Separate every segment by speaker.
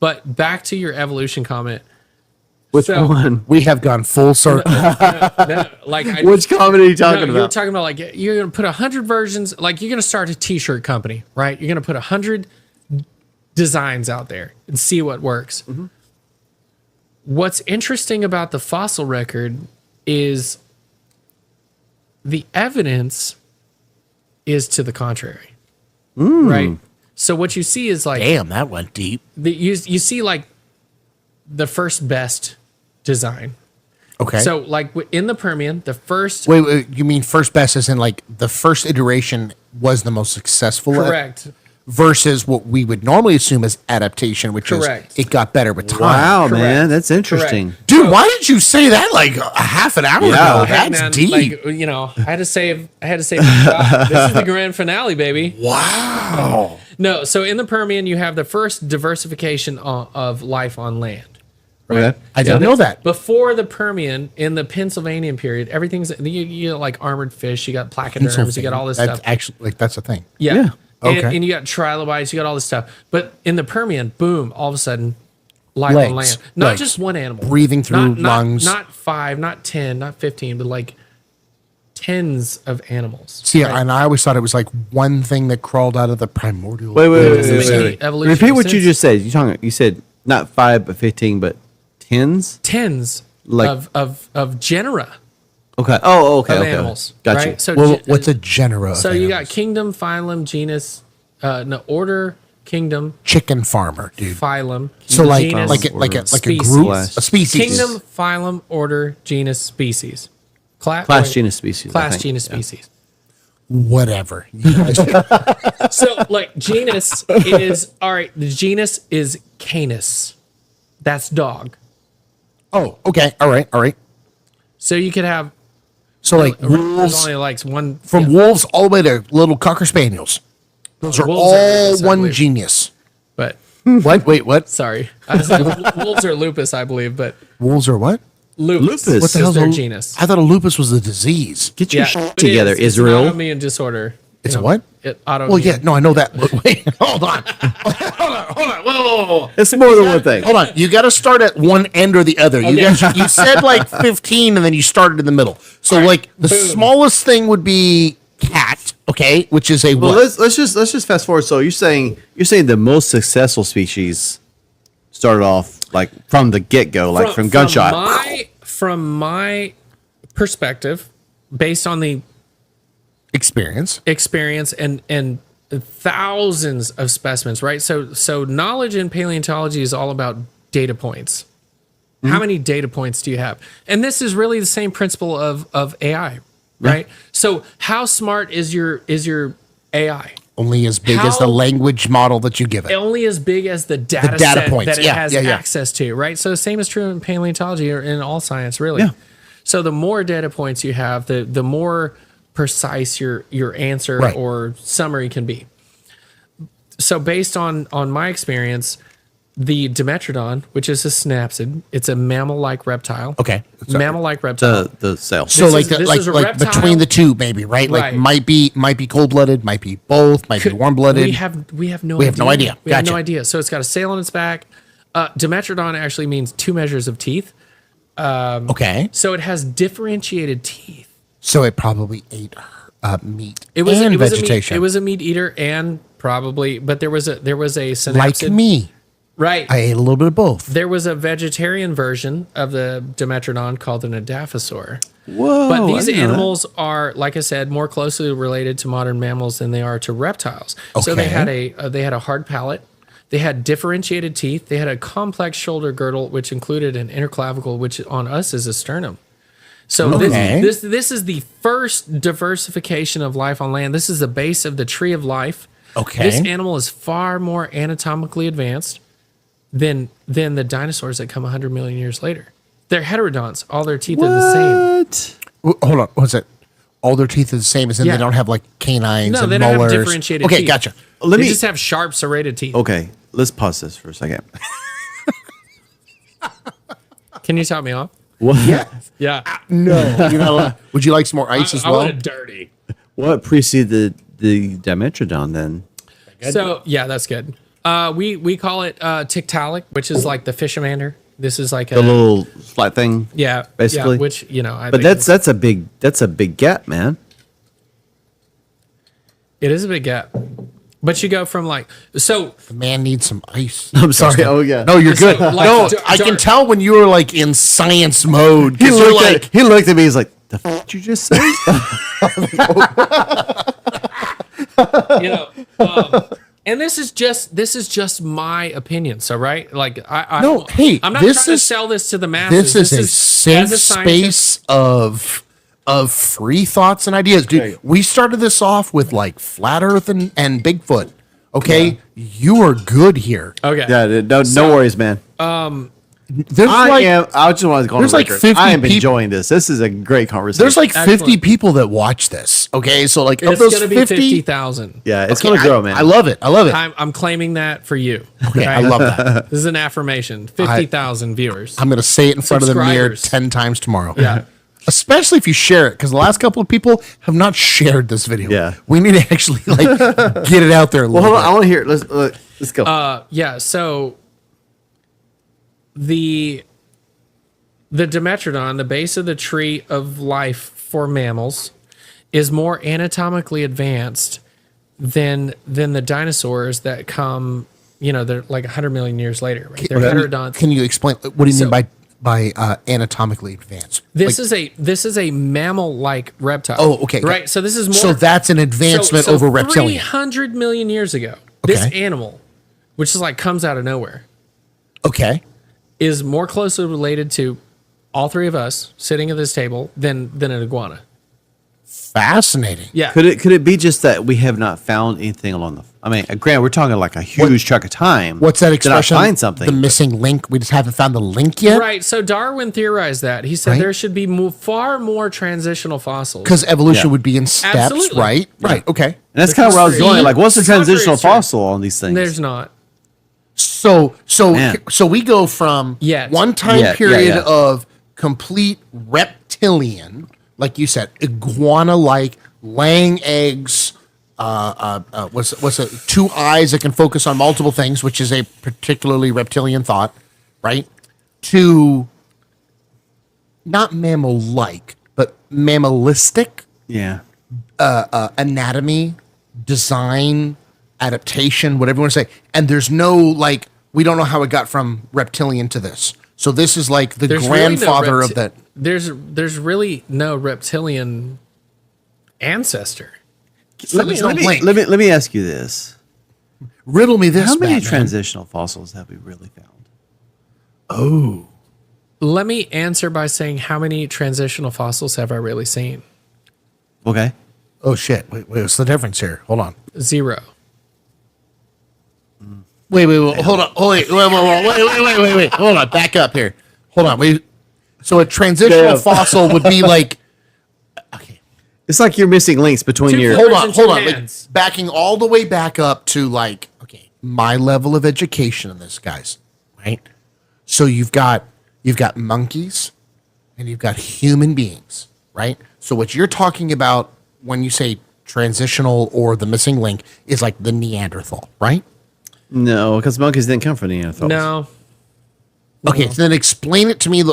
Speaker 1: But back to your evolution comment.
Speaker 2: Which one?
Speaker 3: We have gone full circle.
Speaker 2: Which comedy are you talking about?
Speaker 1: You're talking about like you're going to put 100 versions. Like you're going to start a T-shirt company, right? You're going to put 100 designs out there and see what works. Mm-hmm. What's interesting about the fossil record is the evidence is to the contrary, right? So what you see is like,
Speaker 3: damn, that went deep.
Speaker 1: You see like the first best design.
Speaker 3: Okay.
Speaker 1: So like in the Permian, the first.
Speaker 3: Wait, you mean first best as in like the first iteration was the most successful?
Speaker 1: Correct.
Speaker 3: Versus what we would normally assume as adaptation, which
Speaker 1: Correct.
Speaker 3: is it got better with time.
Speaker 2: Wow,
Speaker 1: Correct.
Speaker 2: man, that's interesting.
Speaker 3: Dude, why did you say that like a half an hour ago?
Speaker 1: Hey,
Speaker 3: That's
Speaker 1: man,
Speaker 3: deep.
Speaker 1: Like, you know, I had to save my shot. This is the grand finale, baby.
Speaker 3: Wow.
Speaker 1: No, so in the Permian, you have the first diversification of life on land.
Speaker 2: Okay.
Speaker 3: I didn't know that.
Speaker 1: Before the Permian, in the Pennsylvanian period, everything's you got like armored fish, you got placoderms, you got all this
Speaker 3: That's
Speaker 1: stuff.
Speaker 3: actually like that's a thing.
Speaker 1: Yeah.
Speaker 3: Okay.
Speaker 1: And you got trilobites, you got all this stuff. But in the Permian, boom, all of a sudden, life
Speaker 3: Legs.
Speaker 1: on land. Not
Speaker 3: Legs.
Speaker 1: just one animal.
Speaker 3: Breathing through lungs.
Speaker 1: Not 5, not 10, not 15, but like tens of animals.
Speaker 3: See, and I always thought it was like one thing that crawled out of the primordial.
Speaker 2: Wait.
Speaker 1: Evolution
Speaker 2: Repeat what
Speaker 1: since-
Speaker 2: you just said. You said not 5 but 15, but tens.
Speaker 1: Tens
Speaker 2: Like-
Speaker 1: of genera
Speaker 2: Okay. Oh, okay.
Speaker 1: of
Speaker 2: Okay.
Speaker 1: animals.
Speaker 2: Gotcha.
Speaker 1: Right? So
Speaker 3: Well, what's a genera?
Speaker 1: So
Speaker 3: of
Speaker 1: you got
Speaker 3: animals?
Speaker 1: kingdom, phylum, genus, order, kingdom,
Speaker 3: chicken farmer, dude.
Speaker 1: phylum.
Speaker 3: So like
Speaker 1: genus,
Speaker 3: like a
Speaker 1: species.
Speaker 3: group, a species.
Speaker 1: Kingdom, phylum, order, genus, species.
Speaker 2: Class, genus, species. I
Speaker 1: Class,
Speaker 2: think.
Speaker 1: genus,
Speaker 2: Yeah.
Speaker 1: species.
Speaker 3: Whatever.
Speaker 1: So like genus is all right. The genus is Canis. That's dog.
Speaker 3: Oh, okay. All right.
Speaker 1: So you could have
Speaker 3: So like
Speaker 1: there's
Speaker 3: wolves,
Speaker 1: only like one
Speaker 3: from wolves all the way to little cocker spaniels. Those are
Speaker 1: wolves are
Speaker 3: all
Speaker 1: lupus, I
Speaker 3: one
Speaker 1: believe.
Speaker 3: genius.
Speaker 1: But
Speaker 3: What? Wait, what?
Speaker 1: sorry, I said wolves are lupus, I believe, but
Speaker 3: Wolves are what?
Speaker 1: lupus,
Speaker 2: Lupus.
Speaker 3: What the
Speaker 1: is
Speaker 3: hell's
Speaker 1: their
Speaker 3: a
Speaker 1: genus.
Speaker 3: I thought a lupus was a disease.
Speaker 2: Get your
Speaker 1: Yeah,
Speaker 2: shit
Speaker 1: it
Speaker 2: together,
Speaker 1: is.
Speaker 2: Israel.
Speaker 1: It's an autoimmune disorder.
Speaker 3: It's a what?
Speaker 1: Autoimmune.
Speaker 3: Well, yeah, no, I know that. But wait, hold on. Whoa.
Speaker 2: It's more than one thing.
Speaker 3: Hold on. You got to start at one end or the other. You said like 15 and then you started in the middle. So like the
Speaker 1: boom.
Speaker 3: smallest thing would be cat, okay, which is a
Speaker 2: Well,
Speaker 3: what?
Speaker 2: let's just fast forward. So you're saying the most successful species started off like from the get go, like from gunshot.
Speaker 1: From my perspective, based on the
Speaker 3: Experience.
Speaker 1: and thousands of specimens, right? So knowledge in paleontology is all about data points. How many data points do you have? And this is really the same principle of AI, right? So how smart is your AI?
Speaker 3: Only as big as the language model that you give it.
Speaker 1: Only as big as the data,
Speaker 3: data
Speaker 1: set
Speaker 3: points.
Speaker 1: that it
Speaker 3: Yeah,
Speaker 1: has
Speaker 3: yeah, yeah.
Speaker 1: access to, right? So the same is true in paleontology or in all science, really.
Speaker 2: Yeah.
Speaker 1: So the more data points you have, the more precise your answer
Speaker 3: Right.
Speaker 1: or summary can be. So based on my experience, the Dimetrodon, which is a synapsid, it's a mammal-like reptile.
Speaker 3: Okay. So-
Speaker 1: Mammal-like reptile.
Speaker 2: The cell.
Speaker 3: So
Speaker 1: This
Speaker 3: like
Speaker 1: is-
Speaker 3: the,
Speaker 1: this
Speaker 3: like
Speaker 1: is a
Speaker 3: like
Speaker 1: reptile.
Speaker 3: between the two, maybe, right? Like
Speaker 1: Right.
Speaker 3: might be cold blooded, might be both, might be warm blooded.
Speaker 1: We have no
Speaker 3: We
Speaker 1: idea.
Speaker 3: have no idea.
Speaker 1: We have no
Speaker 3: Gotcha.
Speaker 1: idea. So it's got a sail on its back. Dimetrodon actually means 2 measures of teeth.
Speaker 3: Okay.
Speaker 1: So it has differentiated teeth.
Speaker 3: So it probably ate meat
Speaker 1: It was
Speaker 3: and
Speaker 1: it was
Speaker 3: vegetation.
Speaker 1: it was a meat eater and probably, but there was a
Speaker 3: like
Speaker 1: synapsid.
Speaker 3: me.
Speaker 1: Right.
Speaker 3: I ate a little bit of both.
Speaker 1: There was a vegetarian version of the Dimetrodon called an Edaphosaur.
Speaker 2: Whoa!
Speaker 1: But these
Speaker 2: I didn't know that.
Speaker 1: animals are, like I said, more closely related to modern mammals than they are to reptiles. So they
Speaker 3: Okay.
Speaker 1: had a hard palate. They had differentiated teeth. They had a complex shoulder girdle, which included an interclavicle, which on us is a sternum. So
Speaker 3: Okay.
Speaker 1: this is the first diversification of life on land. This is the base of the tree of life.
Speaker 3: Okay.
Speaker 1: This animal is far more anatomically advanced than the dinosaurs that come 100 million years later. They're heterodonts. All their teeth are the same.
Speaker 2: What?
Speaker 3: Hold on. What's it? All their teeth are the same, as in
Speaker 1: Yeah.
Speaker 3: they don't have like canines
Speaker 1: No,
Speaker 3: and
Speaker 1: they don't
Speaker 3: molars.
Speaker 1: have differentiated
Speaker 3: Okay,
Speaker 1: teeth.
Speaker 3: gotcha.
Speaker 1: They just have sharp serrated teeth.
Speaker 2: Okay, let's pause this for a second.
Speaker 1: Can you top me off?
Speaker 2: What?
Speaker 1: Yeah.
Speaker 3: No, you're not allowed. Would you like some more ice as
Speaker 1: I
Speaker 3: well?
Speaker 1: want it dirty.
Speaker 2: What preceded the Dimetrodon then?
Speaker 1: So yeah, that's good. We call it tiktaalik, which is like the fishermander. This is like
Speaker 2: The little flat thing.
Speaker 1: yeah,
Speaker 2: basically.
Speaker 1: yeah, which I
Speaker 2: But
Speaker 1: think
Speaker 2: that's a big gap, man.
Speaker 1: it is a big gap. But you go from
Speaker 3: The man needs some ice.
Speaker 2: I'm sorry. Oh yeah.
Speaker 3: No, you're good.
Speaker 1: So, like,
Speaker 3: no,
Speaker 1: Jar-
Speaker 3: I can
Speaker 1: Jar-
Speaker 3: tell when you were like in science mode.
Speaker 2: He
Speaker 3: 'Cause you're
Speaker 2: looked
Speaker 3: like,
Speaker 2: he looked at me. He's like, "The f- did you just say?"
Speaker 1: And this is just my opinion. So right, like I
Speaker 3: No,
Speaker 1: don't-
Speaker 3: hey,
Speaker 1: I'm not
Speaker 3: this
Speaker 1: trying
Speaker 3: is-
Speaker 1: to sell this to the masses.
Speaker 3: this is a safe
Speaker 1: as a scientist-
Speaker 3: space of free thoughts and ideas, dude.
Speaker 2: Okay.
Speaker 3: We started this off with like flat Earth and Bigfoot. Okay, you are good here.
Speaker 1: Okay.
Speaker 2: Yeah. No worries, man.
Speaker 3: There's
Speaker 2: I just wanted to go on
Speaker 3: there's
Speaker 2: the
Speaker 3: like
Speaker 2: record.
Speaker 3: 50
Speaker 2: I am
Speaker 3: people-
Speaker 2: enjoying this. This is a great conversation.
Speaker 3: there's like 50
Speaker 1: Excellent.
Speaker 3: people that watch this. Okay, so like of
Speaker 1: It's
Speaker 3: those
Speaker 1: gonna be 50,000.
Speaker 2: yeah, it's
Speaker 3: okay,
Speaker 2: gonna grow, man.
Speaker 3: I love it. I love it.
Speaker 1: I'm claiming that for you.
Speaker 3: Okay, I love that.
Speaker 1: This is an affirmation. 50,000 viewers.
Speaker 3: I'm gonna say it in front of the mirror
Speaker 1: Subscribers.
Speaker 3: 10 times tomorrow.
Speaker 1: Yeah.
Speaker 3: Especially if you share it, because the last couple of people have not shared this video.
Speaker 2: Yeah.
Speaker 3: We need to actually like get it out there a
Speaker 2: Well,
Speaker 3: little
Speaker 2: hold on. I
Speaker 3: bit.
Speaker 2: want to hear it. Let's go.
Speaker 1: Yeah. So the Dimetrodon, the base of the tree of life for mammals, is more anatomically advanced than the dinosaurs that come. They're like 100 million years later. Right? They're heterodonts.
Speaker 3: Can you explain what do you
Speaker 1: So-
Speaker 3: mean by anatomically advanced?
Speaker 1: This
Speaker 3: Like,
Speaker 1: is a mammal-like reptile.
Speaker 3: Oh, okay.
Speaker 1: Right. So this is more.
Speaker 3: so that's an advancement over reptilian.
Speaker 1: 300 million years ago, this
Speaker 3: Okay.
Speaker 1: animal, which is like comes out of nowhere,
Speaker 3: Okay.
Speaker 1: is more closely related to all three of us sitting at this table than an iguana.
Speaker 3: Fascinating.
Speaker 1: Yeah.
Speaker 2: Could it be just that we have not found anything along the? I mean, granted, we're talking like a huge chunk of time.
Speaker 3: What's that
Speaker 2: to not
Speaker 3: expression?
Speaker 2: find something.
Speaker 3: The missing link. We just haven't found the link yet.
Speaker 1: Right. So Darwin theorized that. He said
Speaker 3: Right.
Speaker 1: there should be far more transitional fossils.
Speaker 3: Because evolution
Speaker 2: Yeah.
Speaker 3: would be in steps,
Speaker 1: Absolutely.
Speaker 3: right? Right. Okay.
Speaker 2: and that's kind of where I was
Speaker 1: It's
Speaker 2: going. Like, what's the
Speaker 1: contrary
Speaker 2: transitional
Speaker 1: is true.
Speaker 2: fossil on these things?
Speaker 1: There's not.
Speaker 3: So
Speaker 2: Man.
Speaker 3: we go from
Speaker 1: Yet.
Speaker 3: one time
Speaker 2: Yeah,
Speaker 3: period
Speaker 2: yeah.
Speaker 3: of complete reptilian, like you said, iguana-like, laying eggs. What's it? Two eyes that can focus on multiple things, which is a particularly reptilian thought, right? To not mammal-like, but mammalistic
Speaker 2: Yeah.
Speaker 3: anatomy, design, adaptation, whatever you want to say. And there's no like, we don't know how it got from reptilian to this. So this is like the
Speaker 1: There's really no
Speaker 3: grandfather of that.
Speaker 1: There's really no reptilian ancestor.
Speaker 2: Let me,
Speaker 3: there's no
Speaker 2: let, me,
Speaker 3: link.
Speaker 2: let me let me ask you this:
Speaker 3: Riddle me this.
Speaker 2: How many
Speaker 3: Batman.
Speaker 2: transitional fossils have we really found?
Speaker 1: Let me answer by saying how many transitional fossils have I really seen?
Speaker 2: Okay.
Speaker 3: Oh shit! Wait, what's the difference here? Hold on.
Speaker 1: 0.
Speaker 3: Wait, hold on. Oh, wait, wait. Hold on. Back up here. Hold on. Wait. So a transitional
Speaker 2: Damn.
Speaker 3: fossil would be like. Okay.
Speaker 2: It's like you're missing links between
Speaker 1: Two
Speaker 2: your.
Speaker 1: fingers.
Speaker 3: Hold on.
Speaker 1: in
Speaker 3: Hold
Speaker 1: two
Speaker 3: on. Like,
Speaker 1: hands.
Speaker 3: backing all the way back up to like, okay, my level of education in this, guys. Right. So you've got monkeys, and you've got human beings. Right. So what you're talking about when you say transitional or the missing link is like the Neanderthal, right?
Speaker 2: No, because monkeys didn't come from the Neanderthals.
Speaker 1: No.
Speaker 3: Okay, so then explain it to me,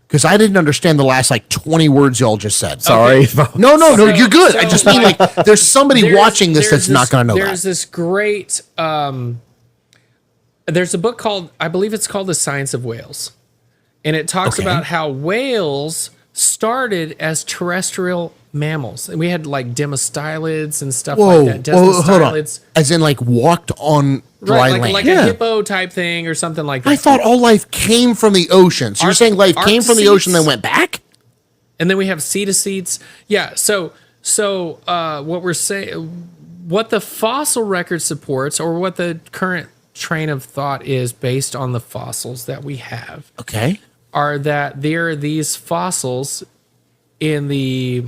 Speaker 3: because I didn't understand the last like 20 words y'all just said.
Speaker 2: Sorry.
Speaker 3: No,
Speaker 1: So-
Speaker 3: you're good. I
Speaker 1: so,
Speaker 3: just mean like there's somebody
Speaker 1: There's-
Speaker 3: watching this
Speaker 1: there's
Speaker 3: that's not going to know
Speaker 1: There's
Speaker 3: that.
Speaker 1: this great. There's a book called, I believe it's called The Science of Whales, and it talks
Speaker 3: Okay.
Speaker 1: about how whales started as terrestrial mammals, and we had like demostylids and stuff
Speaker 3: Whoa,
Speaker 1: like that.
Speaker 3: hold on.
Speaker 1: Desmostylids.
Speaker 3: As in like walked on dry
Speaker 1: Right, like,
Speaker 3: land.
Speaker 1: like
Speaker 2: Yeah.
Speaker 1: a hippo type thing or something like that.
Speaker 3: I thought all life came from the ocean. So you're
Speaker 1: Arc-
Speaker 3: saying life came from the ocean and
Speaker 1: arcseeds.
Speaker 3: then went back?
Speaker 1: And then we have cetacetes. Yeah. So what we're saying, what the fossil record supports, or what the current train of thought is based on the fossils that we have,
Speaker 3: Okay.
Speaker 1: are that there are these fossils in the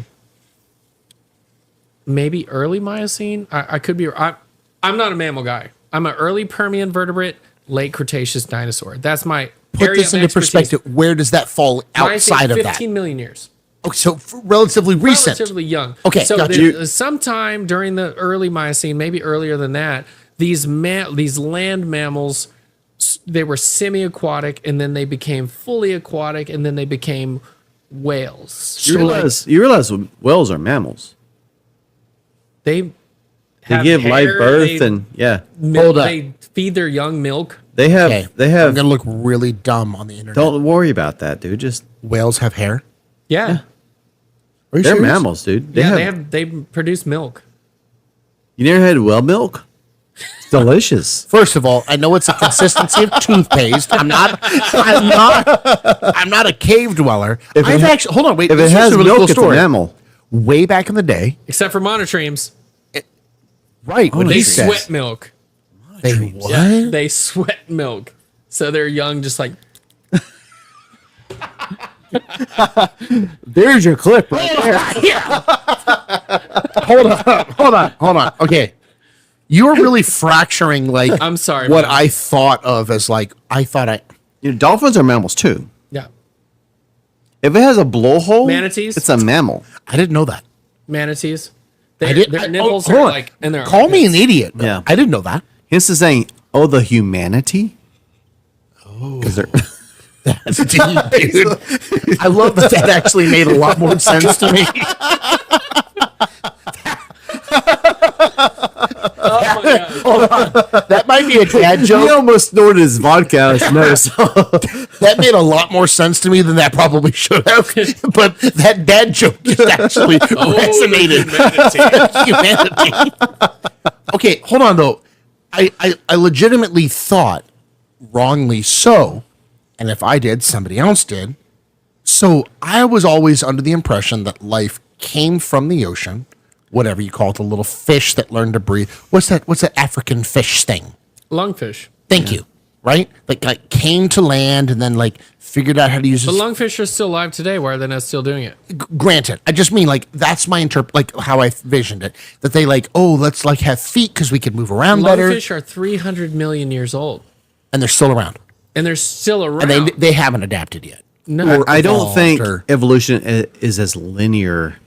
Speaker 1: maybe early Miocene. I could be. I'm not a mammal guy. I'm an early Permian vertebrate, late Cretaceous dinosaur. That's my
Speaker 3: Put
Speaker 1: area
Speaker 3: this
Speaker 1: of
Speaker 3: into
Speaker 1: expertise.
Speaker 3: perspective. Where does that fall
Speaker 1: Miocene,
Speaker 3: outside of
Speaker 1: 15
Speaker 3: that?
Speaker 1: million years.
Speaker 3: Okay, so relatively recent.
Speaker 1: Relatively young.
Speaker 3: Okay,
Speaker 1: so
Speaker 3: gotcha.
Speaker 1: sometime during the early Miocene, maybe earlier than that, these land mammals, they were semi-aquatic, and then they became fully aquatic, and then they became whales.
Speaker 2: You realize whales are mammals.
Speaker 1: They
Speaker 2: They give live birth and
Speaker 3: Hold up.
Speaker 1: They feed their young milk.
Speaker 2: they have
Speaker 3: Okay.
Speaker 2: they
Speaker 3: I'm
Speaker 2: have.
Speaker 3: gonna look really dumb on the internet.
Speaker 2: Don't worry about that, dude. Just
Speaker 3: Whales have hair?
Speaker 1: Yeah,
Speaker 3: Are you
Speaker 2: they're
Speaker 3: serious?
Speaker 2: mammals, dude.
Speaker 1: they produce milk.
Speaker 2: You never had whale milk? It's delicious.
Speaker 3: First of all, I know it's a consistency of toothpaste. I'm not a cave dweller. I've actually hold on, wait.
Speaker 2: If
Speaker 3: this
Speaker 2: it
Speaker 3: is
Speaker 2: has
Speaker 3: a really
Speaker 2: milk,
Speaker 3: cool
Speaker 2: it's a
Speaker 3: story.
Speaker 2: mammal.
Speaker 3: Way back in the day,
Speaker 1: Except for monotremes,
Speaker 3: right? When
Speaker 1: they
Speaker 3: he says
Speaker 1: sweat milk.
Speaker 3: they what?
Speaker 1: Yeah, they sweat milk, so they're young, just like
Speaker 3: There's your clip right there. Hold on. Okay. You're really fracturing like
Speaker 1: I'm sorry,
Speaker 3: what
Speaker 1: man.
Speaker 3: I thought of as like
Speaker 2: Dolphins are mammals too.
Speaker 1: yeah,
Speaker 2: If it has a blowhole,
Speaker 1: Manatees?
Speaker 2: it's a mammal.
Speaker 3: I didn't know that.
Speaker 1: manatees. Their
Speaker 3: Their
Speaker 1: nipples
Speaker 3: hold
Speaker 1: are
Speaker 3: on.
Speaker 1: like in their
Speaker 3: Call me an
Speaker 1: armpits.
Speaker 3: idiot.
Speaker 2: Yeah.
Speaker 3: I didn't know that.
Speaker 2: Hence the saying, "Oh, the humanity." Oh, because they're
Speaker 3: That's deep, dude. I love that actually made a lot more sense to me.
Speaker 1: Oh my God.
Speaker 3: That might be a dad
Speaker 2: he
Speaker 3: joke.
Speaker 2: almost snorted his vodka. I just noticed.
Speaker 3: That made a lot more sense to me than that probably should have. But that dad joke just actually resonated. Humanity. Okay, hold on though. I legitimately thought, wrongly so, and if I did, somebody else did. So I was always under the impression that life came from the ocean, whatever you call it, the little fish that learned to breathe. What's that African fish thing?
Speaker 1: Lungfish.
Speaker 3: Thank you. Right? Like came to land and then like figured out how to use
Speaker 1: But
Speaker 3: it.
Speaker 1: lungfish are still alive today. Why are they not still doing it?
Speaker 3: Granted, I just mean like that's my like how I visioned it. That they like, oh, let's like have feet because we can move around better,
Speaker 1: Lungfish are 300 million years old,
Speaker 3: and they're still around,
Speaker 1: and they're still around.
Speaker 3: and they haven't adapted yet.
Speaker 1: no,
Speaker 2: I don't
Speaker 3: evolved
Speaker 2: think
Speaker 3: or-
Speaker 2: evolution is as linear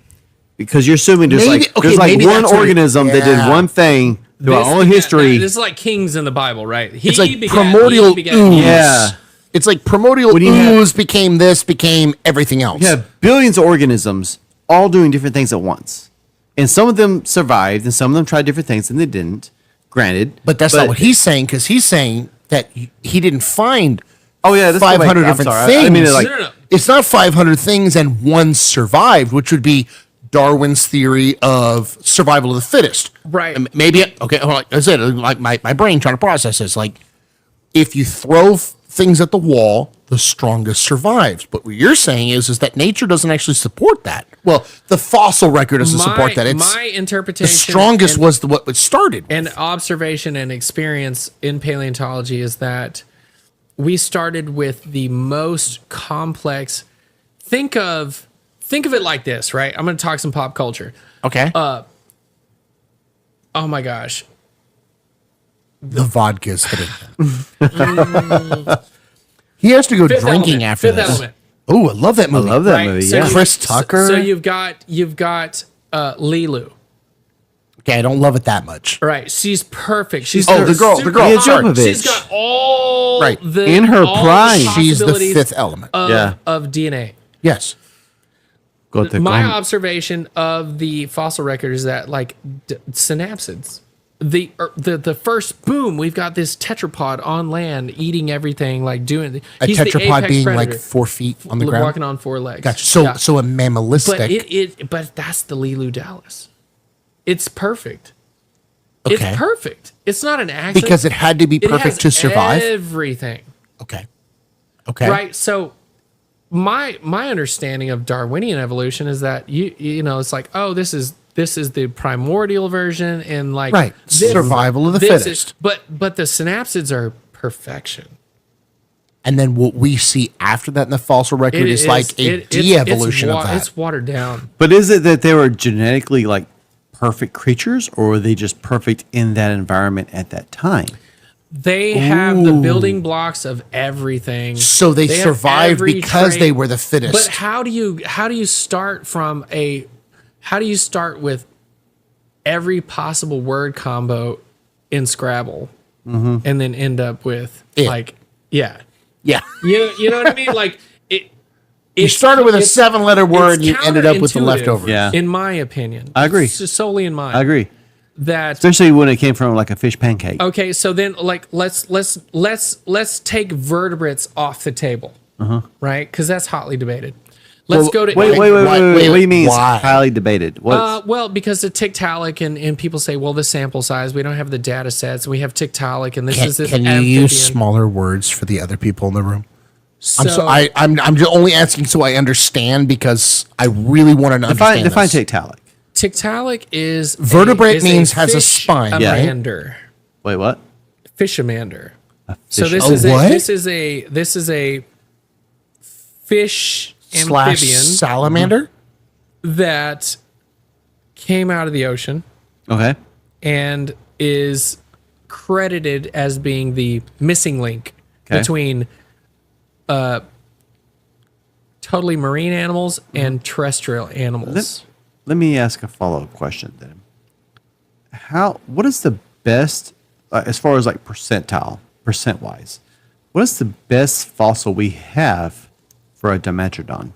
Speaker 2: because you're assuming there's
Speaker 3: Maybe-
Speaker 2: like
Speaker 3: okay,
Speaker 2: there's like
Speaker 3: maybe
Speaker 2: one
Speaker 3: that's what it-
Speaker 2: organism that did
Speaker 3: yeah.
Speaker 2: one thing throughout all
Speaker 1: begat
Speaker 2: history.
Speaker 1: that. This is like kings in the Bible, right? He
Speaker 3: It's like
Speaker 1: begat-
Speaker 3: primordial
Speaker 1: he begat-
Speaker 3: ooze.
Speaker 2: Yeah.
Speaker 3: It's like primordial
Speaker 2: you have-
Speaker 3: ooze became this, became everything else.
Speaker 2: You have billions of organisms all doing different things at once, and some of them survived, and some of them tried different things, and they didn't. Granted,
Speaker 3: But that's not what he's saying, because he's saying that he didn't find
Speaker 2: Oh yeah, that's
Speaker 3: 500
Speaker 2: I'm
Speaker 3: different
Speaker 2: sorry.
Speaker 3: things.
Speaker 2: I didn't mean to, like,
Speaker 1: No.
Speaker 3: It's not 500 things and one survived, which would be Darwin's theory of survival of the fittest.
Speaker 1: Right.
Speaker 3: And maybe, okay, hold on, that's it. Like my brain trying to process this. Like, if you throw things at the wall, the strongest survives. But what you're saying is that nature doesn't actually support that. Well, the fossil record doesn't support that. It's
Speaker 1: my
Speaker 3: the
Speaker 1: interpretation.
Speaker 3: strongest
Speaker 1: and,
Speaker 3: was what started.
Speaker 1: and observation and experience in paleontology is that we started with the most complex. Think of it like this, right? I'm going to talk some pop culture.
Speaker 3: Okay.
Speaker 1: Oh my gosh.
Speaker 3: The vodka's hitting him. He has to go
Speaker 1: Fifth
Speaker 3: drinking
Speaker 1: Element.
Speaker 3: after
Speaker 1: Fifth
Speaker 3: this.
Speaker 1: Element.
Speaker 3: Oh, I love that movie.
Speaker 2: I love that
Speaker 1: Right,
Speaker 2: movie.
Speaker 1: so
Speaker 2: Yeah,
Speaker 1: you-
Speaker 3: Chris Tucker.
Speaker 1: So you've got Lilu.
Speaker 3: Okay, I don't love it that much.
Speaker 1: Right. She's perfect. She's
Speaker 3: Oh, the girl.
Speaker 1: super
Speaker 2: Mia
Speaker 1: hot.
Speaker 2: Jovovich.
Speaker 1: She's got all
Speaker 3: Right.
Speaker 1: the
Speaker 2: In her
Speaker 1: all
Speaker 2: prime.
Speaker 3: She's the
Speaker 1: possibilities
Speaker 3: fifth element.
Speaker 2: Yeah.
Speaker 1: of DNA.
Speaker 3: Yes.
Speaker 2: Go to
Speaker 1: My
Speaker 2: Gom-
Speaker 1: observation of the fossil record is that like synapsids, the first boom, we've got this tetrapod on land eating everything, like doing
Speaker 3: A
Speaker 1: he's the
Speaker 3: tetrapod
Speaker 1: apex
Speaker 3: being
Speaker 1: predator,
Speaker 3: like 4 feet on the ground.
Speaker 1: walking on four legs.
Speaker 3: Gotcha. So
Speaker 1: Yeah.
Speaker 3: so a mammalistic.
Speaker 1: But that's the Lilu Dallas. It's perfect.
Speaker 3: Okay.
Speaker 1: It's perfect. It's not an accident
Speaker 3: Because it had to be
Speaker 1: It
Speaker 3: perfect
Speaker 1: has
Speaker 3: to survive.
Speaker 1: Everything.
Speaker 3: Okay. Okay.
Speaker 1: Right. So my understanding of Darwinian evolution is that you know it's like, oh, this is the primordial version, and like
Speaker 3: Right. Survival of the
Speaker 1: this
Speaker 3: fittest.
Speaker 1: but the synapsids are perfection.
Speaker 3: And then what we see after that in the fossil record is like a de-evolution of that.
Speaker 1: It's watered down.
Speaker 2: But is it that they were genetically like perfect creatures, or were they just perfect in that environment at that time?
Speaker 1: They have the building blocks of everything.
Speaker 3: So they
Speaker 1: have
Speaker 3: survived
Speaker 1: every
Speaker 3: because
Speaker 1: trait.
Speaker 3: they were the fittest.
Speaker 1: But how do you start with every possible word combo in Scrabble and then end up with like, yeah.
Speaker 3: Yeah.
Speaker 1: You know what I mean? Like
Speaker 3: You started with a
Speaker 1: it's-
Speaker 3: 7-letter word
Speaker 1: it's
Speaker 3: and you ended up with the
Speaker 1: counterintuitive,
Speaker 3: leftovers.
Speaker 2: Yeah.
Speaker 1: In my opinion.
Speaker 2: I agree.
Speaker 1: It's just solely in mine.
Speaker 2: I agree.
Speaker 1: That
Speaker 2: Especially when it came from like a fish pancake.
Speaker 1: okay, so then like let's take vertebrates off the table. Right? Because that's hotly debated. Let's go to
Speaker 2: Wait.
Speaker 3: wait,
Speaker 2: What do you mean?
Speaker 3: why?
Speaker 2: It's highly debated. What?
Speaker 1: well, because the Tiktaalik and people say, well, the sample size, we don't have the data sets, we have Tiktaalik, and this is this
Speaker 3: Can you
Speaker 1: amphibian.
Speaker 3: use smaller words for the other people in the room?
Speaker 1: So,
Speaker 3: I'm just only asking so I understand because I really want to understand
Speaker 2: define
Speaker 3: this.
Speaker 2: Tiktaalik.
Speaker 1: Tiktaalik is
Speaker 3: Vertebrate
Speaker 1: is
Speaker 3: means has a
Speaker 1: fish
Speaker 3: spine,
Speaker 2: Yeah.
Speaker 3: right?
Speaker 1: amander,
Speaker 2: Wait, what?
Speaker 1: fishamander. So
Speaker 2: fish-
Speaker 1: this
Speaker 3: A
Speaker 1: is
Speaker 3: what?
Speaker 1: this is a fish
Speaker 3: /
Speaker 1: amphibian
Speaker 3: salamander.
Speaker 1: that came out of the ocean
Speaker 2: Okay.
Speaker 1: and is credited as being the missing link
Speaker 2: Okay.
Speaker 1: between totally marine animals and terrestrial animals.
Speaker 2: Let me ask a follow-up question then. What is the best, as far as like percent-wise, what is the best fossil we have for a Dimetrodon?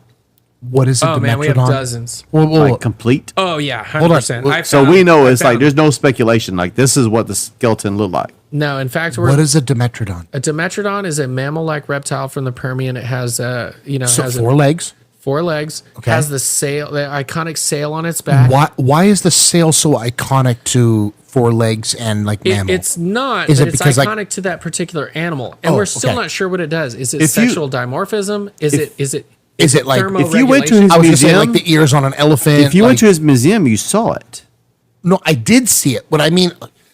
Speaker 3: What is a
Speaker 1: Oh man, we have
Speaker 3: Dimetrodon?
Speaker 1: dozens.
Speaker 2: Like complete?
Speaker 1: Oh yeah,
Speaker 3: on.
Speaker 1: 100%.
Speaker 2: So we know it's like there's no speculation. Like this is what the skeleton looked like.
Speaker 1: no. In fact,
Speaker 3: What is a Dimetrodon?
Speaker 1: a Dimetrodon is a mammal-like reptile from the Permian. It has
Speaker 3: So
Speaker 1: has
Speaker 3: 4 legs.
Speaker 1: 4 legs.
Speaker 3: Okay.
Speaker 1: Has the iconic sail on its back.
Speaker 3: Why is the sail so iconic to 4 legs and like mammal?
Speaker 1: It's not,
Speaker 3: Is
Speaker 1: but
Speaker 3: it
Speaker 1: it's
Speaker 3: because, like-
Speaker 1: iconic to that particular animal, and
Speaker 3: Oh,
Speaker 1: we're still
Speaker 3: okay.
Speaker 1: not sure what it does. Is it
Speaker 2: If you-
Speaker 1: sexual dimorphism? Is it
Speaker 3: like-
Speaker 2: If you went to
Speaker 1: thermoregulation?
Speaker 2: his
Speaker 3: I was gonna say
Speaker 2: museum,
Speaker 3: like the ears on an elephant.
Speaker 2: if you went
Speaker 3: like-
Speaker 2: to his museum, you saw it.
Speaker 3: no, I did see it. What I mean,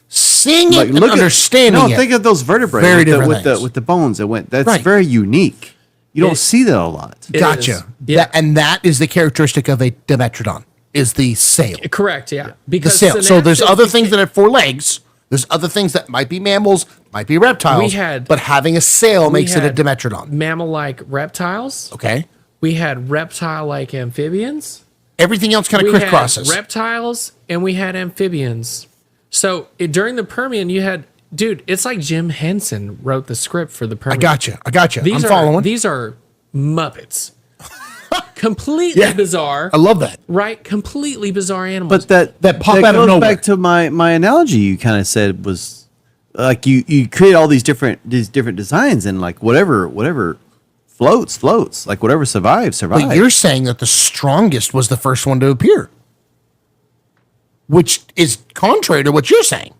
Speaker 3: seeing it
Speaker 2: Like
Speaker 3: and
Speaker 2: look
Speaker 3: understanding
Speaker 2: at
Speaker 3: it.
Speaker 2: think of those vertebrae
Speaker 3: Very
Speaker 2: with,
Speaker 3: different
Speaker 2: with the
Speaker 3: things.
Speaker 2: with the bones. That's
Speaker 3: Right.
Speaker 2: very unique. You don't
Speaker 1: It-
Speaker 2: see that a lot.
Speaker 1: It
Speaker 3: Gotcha.
Speaker 1: is. Yeah.
Speaker 3: And that is the characteristic of a Dimetrodon, is the sail.
Speaker 1: Correct, yeah.
Speaker 3: The
Speaker 1: Because
Speaker 3: sail. So there's
Speaker 1: synapses
Speaker 3: other things
Speaker 1: became-
Speaker 3: that have 4 legs. There's other things that might be mammals, might be reptiles. But having a sail makes it a
Speaker 1: had
Speaker 3: Dimetrodon.
Speaker 1: mammal-like reptiles.
Speaker 3: Okay.
Speaker 1: We had reptile-like amphibians.
Speaker 3: Everything else kind of
Speaker 1: We
Speaker 3: crisscrosses.
Speaker 1: had reptiles and we had amphibians. So during the Permian, you had it's like Jim Henson wrote the script for the
Speaker 3: I
Speaker 1: Permian.
Speaker 3: got you. I'm
Speaker 1: These
Speaker 3: following.
Speaker 1: These are Muppets. Completely bizarre.
Speaker 3: I love that.
Speaker 1: Right? Completely bizarre animals.
Speaker 2: But that
Speaker 3: pop out of
Speaker 2: goes
Speaker 3: nowhere.
Speaker 2: back to my analogy. You kind of said was like you create all these different designs and like whatever floats like whatever survives.
Speaker 3: But you're saying that the strongest was the first one to appear, which is contrary to what you're saying.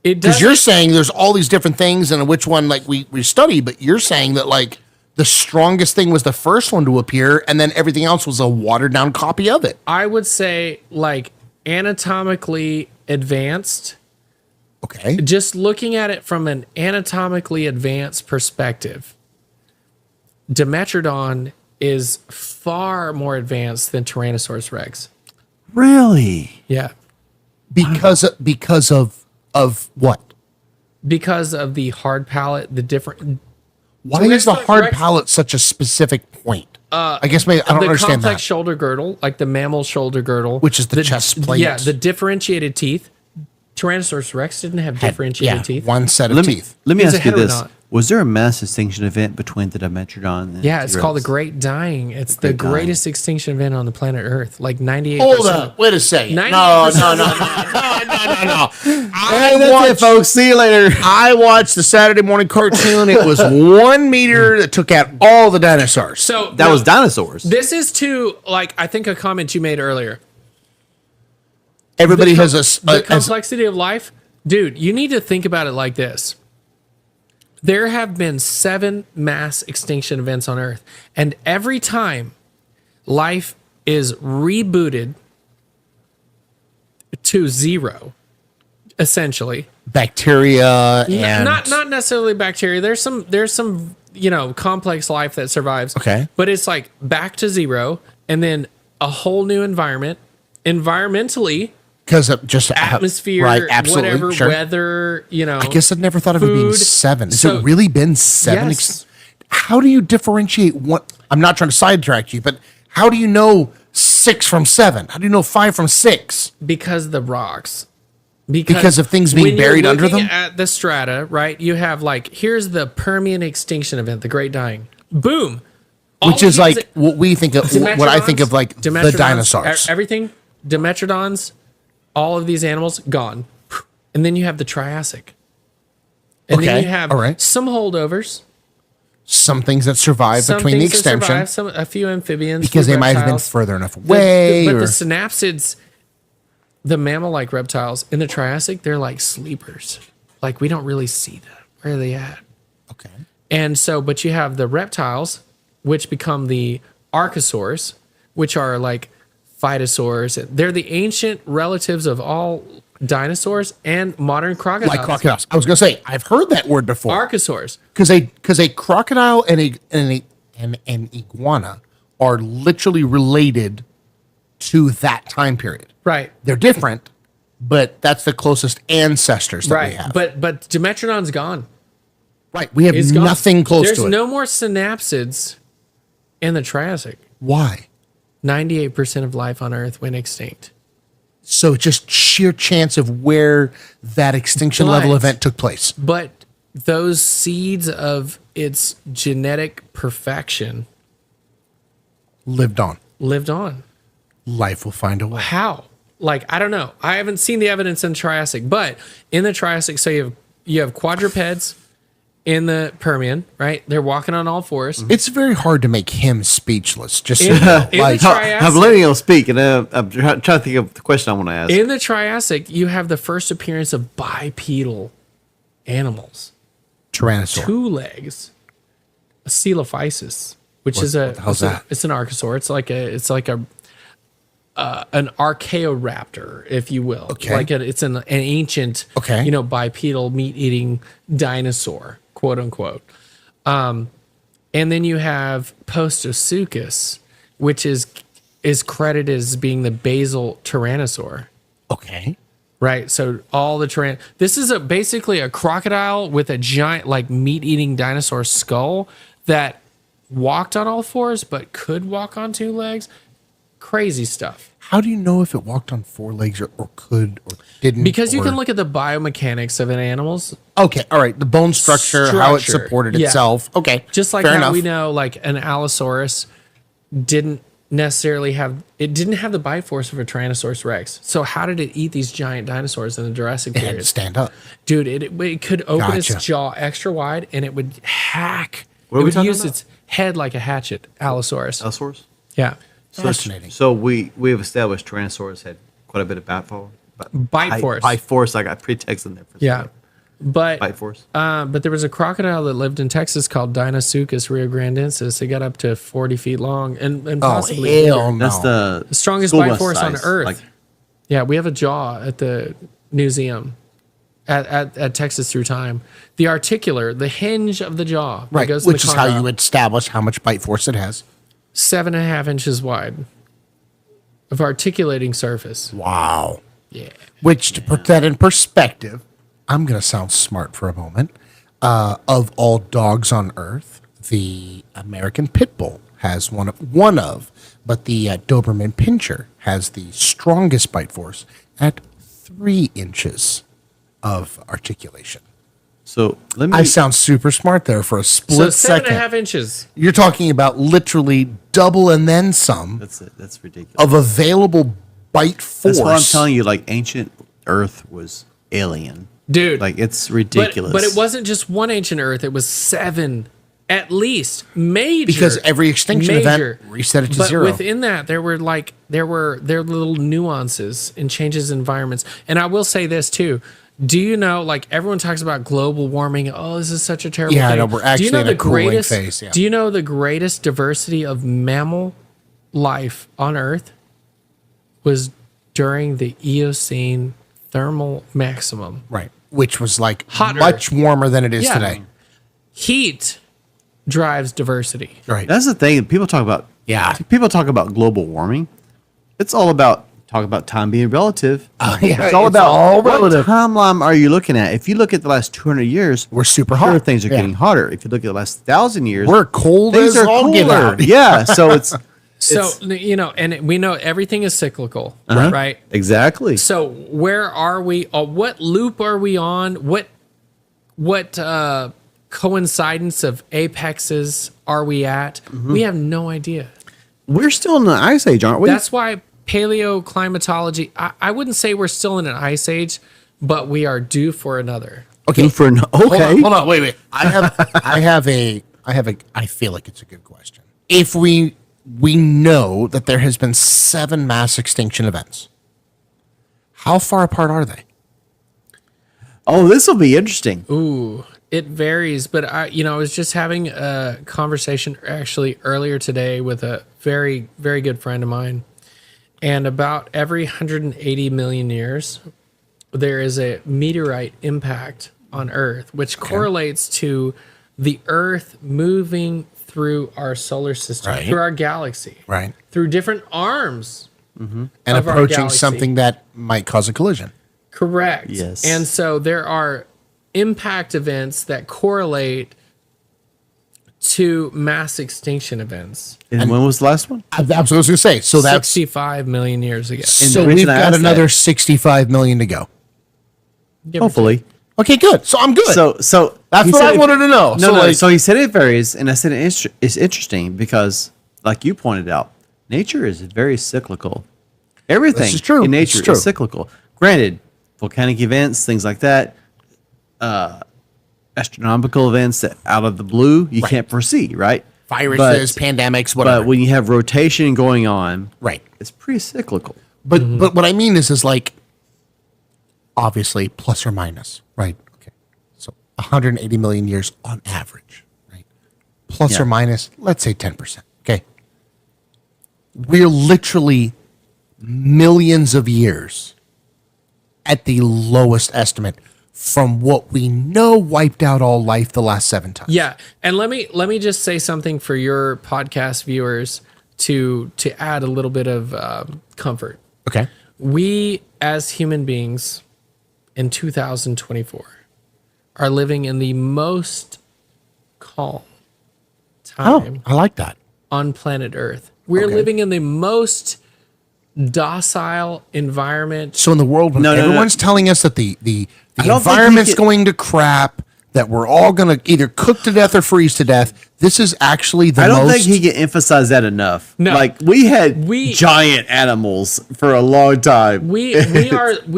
Speaker 1: it
Speaker 3: Because
Speaker 1: does.
Speaker 3: you're saying there's all these different things and which one like we study, but you're saying that like the strongest thing was the first one to appear and then everything else was a watered down copy of it.
Speaker 1: I would say like anatomically advanced.
Speaker 3: Okay.
Speaker 1: Just looking at it from an anatomically advanced perspective, Dimetrodon is far more advanced than Tyrannosaurus Rex.
Speaker 2: really.
Speaker 1: Yeah.
Speaker 3: Because of what?
Speaker 1: Because of the hard palate, the different
Speaker 3: Why is the
Speaker 1: Tyrannosaurus
Speaker 3: hard
Speaker 1: Rex-
Speaker 3: palate such a specific point? I guess maybe I don't
Speaker 1: the
Speaker 3: understand
Speaker 1: complex
Speaker 3: that.
Speaker 1: shoulder girdle, like the mammal shoulder girdle,
Speaker 3: Which is the chest plate.
Speaker 1: Yeah, the differentiated teeth. Tyrannosaurus Rex didn't have differentiated teeth.
Speaker 3: One set of
Speaker 2: Let me
Speaker 3: teeth.
Speaker 2: ask
Speaker 1: a
Speaker 2: you this:
Speaker 1: heterodont.
Speaker 2: was there a mass extinction event between the Dimetrodon? And
Speaker 1: Yeah, it's called the
Speaker 2: T-Rex?
Speaker 1: Great Dying. It's the
Speaker 2: Great Dying.
Speaker 1: greatest extinction event on the planet Earth. Like 98%.
Speaker 3: Hold up. Wait a second. No.
Speaker 1: 98%.
Speaker 2: Hey, that's it, folks. See you later.
Speaker 3: I watched the Saturday morning cartoon. It was 1 meter that took out all the dinosaurs.
Speaker 1: So
Speaker 2: That was dinosaurs.
Speaker 1: This is to like I think a comment you made earlier.
Speaker 3: Everybody
Speaker 1: The
Speaker 3: has
Speaker 1: the complexity of life, dude. You need to think about it like this. There have been 7 mass extinction events on Earth, and every time life is rebooted to 0, essentially.
Speaker 3: bacteria and
Speaker 1: Not necessarily bacteria. There's some complex life that survives.
Speaker 3: Okay.
Speaker 1: But it's like back to 0 and then a whole new environment. Environmentally,
Speaker 3: because of just
Speaker 1: atmosphere,
Speaker 3: right? Absolutely,
Speaker 1: whatever,
Speaker 3: sure.
Speaker 1: weather,
Speaker 3: I guess I'd never thought of it being
Speaker 1: food.
Speaker 3: 7. Has
Speaker 1: So-
Speaker 3: it really been 7?
Speaker 1: Yes.
Speaker 3: How do you differentiate what? I'm not trying to sidetrack you, but how do you know 6 from 7? How do you know 5 from 6?
Speaker 1: because the rocks.
Speaker 3: Because of things being
Speaker 1: when you're
Speaker 3: buried under
Speaker 1: looking
Speaker 3: them?
Speaker 1: at the strata, right? You have like, here's the Permian extinction event, the Great Dying. Boom.
Speaker 3: Which is like what we think of, what I think of like the
Speaker 1: Dimetrodons,
Speaker 3: dinosaurs.
Speaker 1: Everything, Dimetrodons, all of these animals gone. And then you have the Triassic. And then
Speaker 3: Okay,
Speaker 1: you have
Speaker 3: all right.
Speaker 1: some holdovers.
Speaker 3: Some things that survive
Speaker 1: Some
Speaker 3: between the
Speaker 1: things that
Speaker 3: extension
Speaker 1: survive, a few amphibians.
Speaker 3: because
Speaker 1: few
Speaker 3: they might have been
Speaker 1: reptiles.
Speaker 3: further enough away.
Speaker 1: But
Speaker 3: or,
Speaker 1: the synapsids, the mammal-like reptiles in the Triassic, they're like sleepers. Like we don't really see them. Where are they at?
Speaker 3: okay.
Speaker 1: And so, but you have the reptiles, which become the archosaurs, which are like phytosaurs. They're the ancient relatives of all dinosaurs and modern crocodiles.
Speaker 3: Like crocodiles. I was going to say, I've heard that word before.
Speaker 1: Archosaurs.
Speaker 3: Because a crocodile and an iguana are literally related to that time period.
Speaker 1: Right.
Speaker 3: They're different, but that's the closest ancestors that we
Speaker 1: Right.
Speaker 3: have.
Speaker 1: But Dimetrodon's gone.
Speaker 3: right. We have
Speaker 1: It's gone.
Speaker 3: nothing close
Speaker 1: There's
Speaker 3: to it.
Speaker 1: no more synapsids in the Triassic.
Speaker 3: Why?
Speaker 1: 98% of life on Earth went extinct.
Speaker 3: So just sheer chance of where that extinction level
Speaker 1: But-
Speaker 3: event took place.
Speaker 1: But those seeds of its genetic perfection
Speaker 3: Lived on.
Speaker 1: lived on.
Speaker 3: Life will find a way.
Speaker 1: How? Like, I don't know. I haven't seen the evidence in Triassic, but in the Triassic, so you have quadrupeds in the Permian, right? They're walking on all fours.
Speaker 3: It's very hard to make him speechless. Just so
Speaker 1: In,
Speaker 3: you know.
Speaker 1: in
Speaker 3: Like,
Speaker 1: the Triassic,
Speaker 2: I'm letting him speak, and I'm trying to think of the question I want to ask.
Speaker 1: in the Triassic, you have the first appearance of bipedal animals.
Speaker 3: Tyrannosaur.
Speaker 1: 2 legs, a coelophysis, which is
Speaker 3: what the hell's that?
Speaker 1: It's an archosaur. It's like an archaeoraptor, if you will.
Speaker 3: Okay.
Speaker 1: Like it's an ancient,
Speaker 3: Okay.
Speaker 1: Bipedal meat eating dinosaur, quote unquote. And then you have Postosuchus, which is credited as being the basal tyrannosaur.
Speaker 3: Okay.
Speaker 1: Right. So all the this is basically a crocodile with a giant like meat eating dinosaur skull that walked on all fours but could walk on 2 legs. Crazy stuff.
Speaker 3: How do you know if it walked on 4 legs or could or didn't?
Speaker 1: Because you
Speaker 3: or-
Speaker 1: can look at the biomechanics of an animal's,
Speaker 3: Okay. All right. The bone structure, how it
Speaker 1: Structure,
Speaker 3: supported
Speaker 1: yeah.
Speaker 3: itself. Okay.
Speaker 1: just like
Speaker 3: Fair
Speaker 1: how
Speaker 3: enough.
Speaker 1: we know like an Allosaurus didn't necessarily have the bite force of a Tyrannosaurus Rex. So how did it eat these giant dinosaurs in the Jurassic
Speaker 3: It had to
Speaker 1: period?
Speaker 3: stand up.
Speaker 1: Dude, it could open
Speaker 3: Gotcha.
Speaker 1: its jaw extra wide and it would hack.
Speaker 2: What are
Speaker 1: It
Speaker 2: we
Speaker 1: would
Speaker 2: talking
Speaker 1: use
Speaker 2: about?
Speaker 1: its head like a hatchet. Allosaurus.
Speaker 2: Allosaurus?
Speaker 1: Yeah.
Speaker 3: Fascinating.
Speaker 2: So we have established Tyrannosaurus had quite a bit of
Speaker 1: Bite force.
Speaker 2: Bite force. I got pretext in there. For a
Speaker 1: Yeah.
Speaker 2: second.
Speaker 1: But
Speaker 2: Bite force.
Speaker 1: but there was a crocodile that lived in Texas called Deinosuchus riograndensis. It got up to 40 feet long and
Speaker 3: Oh,
Speaker 1: possibly
Speaker 3: hell
Speaker 1: bigger.
Speaker 3: no.
Speaker 2: That's the
Speaker 1: strongest
Speaker 2: school
Speaker 1: bite
Speaker 2: bus
Speaker 1: force on
Speaker 2: size.
Speaker 1: Earth.
Speaker 2: Like,
Speaker 1: Yeah, we have a jaw at the museum at Texas Through Time. The articular, the hinge of the jaw. that
Speaker 3: Right.
Speaker 1: goes to the
Speaker 3: Which is how
Speaker 1: condyle,
Speaker 3: you establish how much bite force it has.
Speaker 1: 7.5 inches wide of articulating surface.
Speaker 3: Wow.
Speaker 1: Yeah.
Speaker 3: Which, to put that in perspective, I'm going to sound smart for a moment. Of all dogs on Earth, the American Pit Bull has one of, but the Doberman Pinscher has the strongest bite force at 3 inches of articulation.
Speaker 2: so let me.
Speaker 3: I sound super smart there for a
Speaker 1: So
Speaker 3: split
Speaker 1: 7.5
Speaker 3: second.
Speaker 1: inches.
Speaker 3: You're talking about literally double and then some
Speaker 2: That's it. That's ridiculous.
Speaker 3: of available bite force.
Speaker 2: That's what I'm telling you. Like ancient Earth was alien.
Speaker 1: Dude.
Speaker 2: Like it's ridiculous.
Speaker 1: But it wasn't just one ancient Earth. It was 7, at least, major.
Speaker 3: Because every extinction event reset it to
Speaker 1: but
Speaker 3: 0.
Speaker 1: within that, there were little nuances and changes in environments. And I will say this too. Do you know, like everyone talks about global warming? Oh, this is such a terrible
Speaker 3: Yeah,
Speaker 1: thing.
Speaker 3: no, we're actually
Speaker 1: do you know
Speaker 3: in a
Speaker 1: the
Speaker 3: cooling
Speaker 1: greatest?
Speaker 3: phase, yeah.
Speaker 1: Do you know the greatest diversity of mammal life on Earth was during the Eocene thermal maximum?
Speaker 3: Right. Which was like
Speaker 1: Hotter.
Speaker 3: much warmer than it is
Speaker 1: Yeah.
Speaker 3: today.
Speaker 1: Heat drives diversity.
Speaker 3: Right.
Speaker 2: That's the thing. People talk about.
Speaker 3: Yeah.
Speaker 2: People talk about global warming. It's all about time being relative.
Speaker 3: yeah,
Speaker 2: It's all
Speaker 3: it's
Speaker 2: about
Speaker 3: all
Speaker 2: what
Speaker 3: relative.
Speaker 2: timeline are you looking at? If you look at the last 200 years,
Speaker 3: We're super
Speaker 2: sure
Speaker 3: hot.
Speaker 2: things are
Speaker 3: Yeah.
Speaker 2: getting hotter. If you look at the last 1,000 years,
Speaker 3: We're cold
Speaker 2: things
Speaker 3: as
Speaker 2: are
Speaker 3: all get
Speaker 2: cooler.
Speaker 3: out.
Speaker 2: Yeah. So
Speaker 1: So, and we know everything is cyclical, right?
Speaker 2: Exactly.
Speaker 1: So where are we? What loop are we on? What coincidence of apexes are we at? We have no idea.
Speaker 2: We're still in the ice age, aren't we?
Speaker 1: That's why paleoclimatology, I wouldn't say we're still in an ice age, but we are due for another.
Speaker 3: Okay.
Speaker 2: Okay.
Speaker 3: Hold on. Wait. I feel like it's a good question. If we know that there has been 7 mass extinction events, how far apart are they?
Speaker 2: Oh, this will be interesting.
Speaker 1: Ooh, it varies, but I was just having a conversation actually earlier today with a very, very good friend of mine. And about every 180 million years, there is a meteorite impact on Earth, which correlates to the Earth moving through our solar system,
Speaker 3: Right.
Speaker 1: through our galaxy,
Speaker 3: Right.
Speaker 1: through different arms.
Speaker 3: And
Speaker 1: Of our
Speaker 3: approaching
Speaker 1: galaxy.
Speaker 3: something that might cause a collision.
Speaker 1: Correct.
Speaker 2: Yes.
Speaker 1: And so there are impact events that correlate to mass extinction events.
Speaker 2: And when was the last one?
Speaker 3: That's what I was going to say. So that's
Speaker 1: 65 million years ago.
Speaker 3: so
Speaker 2: the
Speaker 3: we've
Speaker 2: reason I
Speaker 3: got
Speaker 2: asked
Speaker 3: another
Speaker 2: that-
Speaker 3: 65 million to go.
Speaker 1: Give or
Speaker 2: Hopefully.
Speaker 3: Okay, good. So I'm good.
Speaker 2: So
Speaker 3: That's
Speaker 2: he
Speaker 3: what
Speaker 2: said
Speaker 3: I wanted to know.
Speaker 2: No,
Speaker 3: So,
Speaker 2: no.
Speaker 3: like-
Speaker 2: So he said it varies, and I said it's interesting because, like you pointed out, nature is very cyclical. Everything
Speaker 3: This is true.
Speaker 2: in
Speaker 3: This is
Speaker 2: nature
Speaker 3: true.
Speaker 2: is cyclical. Granted, volcanic events, things like that, astronomical events that out of the blue you can't foresee, right?
Speaker 3: Viruses, pandemics, whatever.
Speaker 2: But when you have rotation going on,
Speaker 3: Right.
Speaker 2: it's pretty cyclical.
Speaker 3: But what I mean is like obviously plus or minus, right? Okay. So 180 million years on average, right? Plus
Speaker 2: Yeah.
Speaker 3: or minus, let's say 10%. Okay. We're literally millions of years at the lowest estimate from what we know wiped out all life the last 7 times.
Speaker 1: Yeah, and let me just say something for your podcast viewers to add a little bit of comfort.
Speaker 3: Okay.
Speaker 1: We as human beings in 2024 are living in the most calm time
Speaker 3: I like that.
Speaker 1: on planet Earth. We're
Speaker 3: Okay.
Speaker 1: living in the most docile environment.
Speaker 3: So in the world when
Speaker 2: No, no, no.
Speaker 3: everyone's telling us that the
Speaker 2: don't think
Speaker 3: environment's
Speaker 2: you can-
Speaker 3: going to crap, that we're all going to either cook to death or freeze to death, this is actually the
Speaker 2: I don't
Speaker 3: most.
Speaker 2: think he can emphasize that enough.
Speaker 1: No.
Speaker 2: Like we had
Speaker 1: We-
Speaker 2: giant animals for a long time.
Speaker 1: We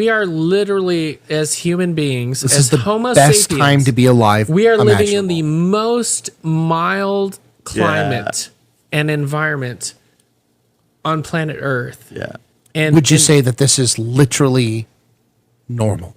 Speaker 1: are literally as human beings,
Speaker 3: this
Speaker 1: as
Speaker 3: is the
Speaker 1: Homo
Speaker 3: best
Speaker 1: sapiens,
Speaker 3: time to be alive.
Speaker 1: we are living in the
Speaker 3: imaginable.
Speaker 1: most mild climate and environment on planet Earth.
Speaker 2: Yeah.
Speaker 1: And
Speaker 3: Would you
Speaker 1: and
Speaker 3: say that this is literally normal?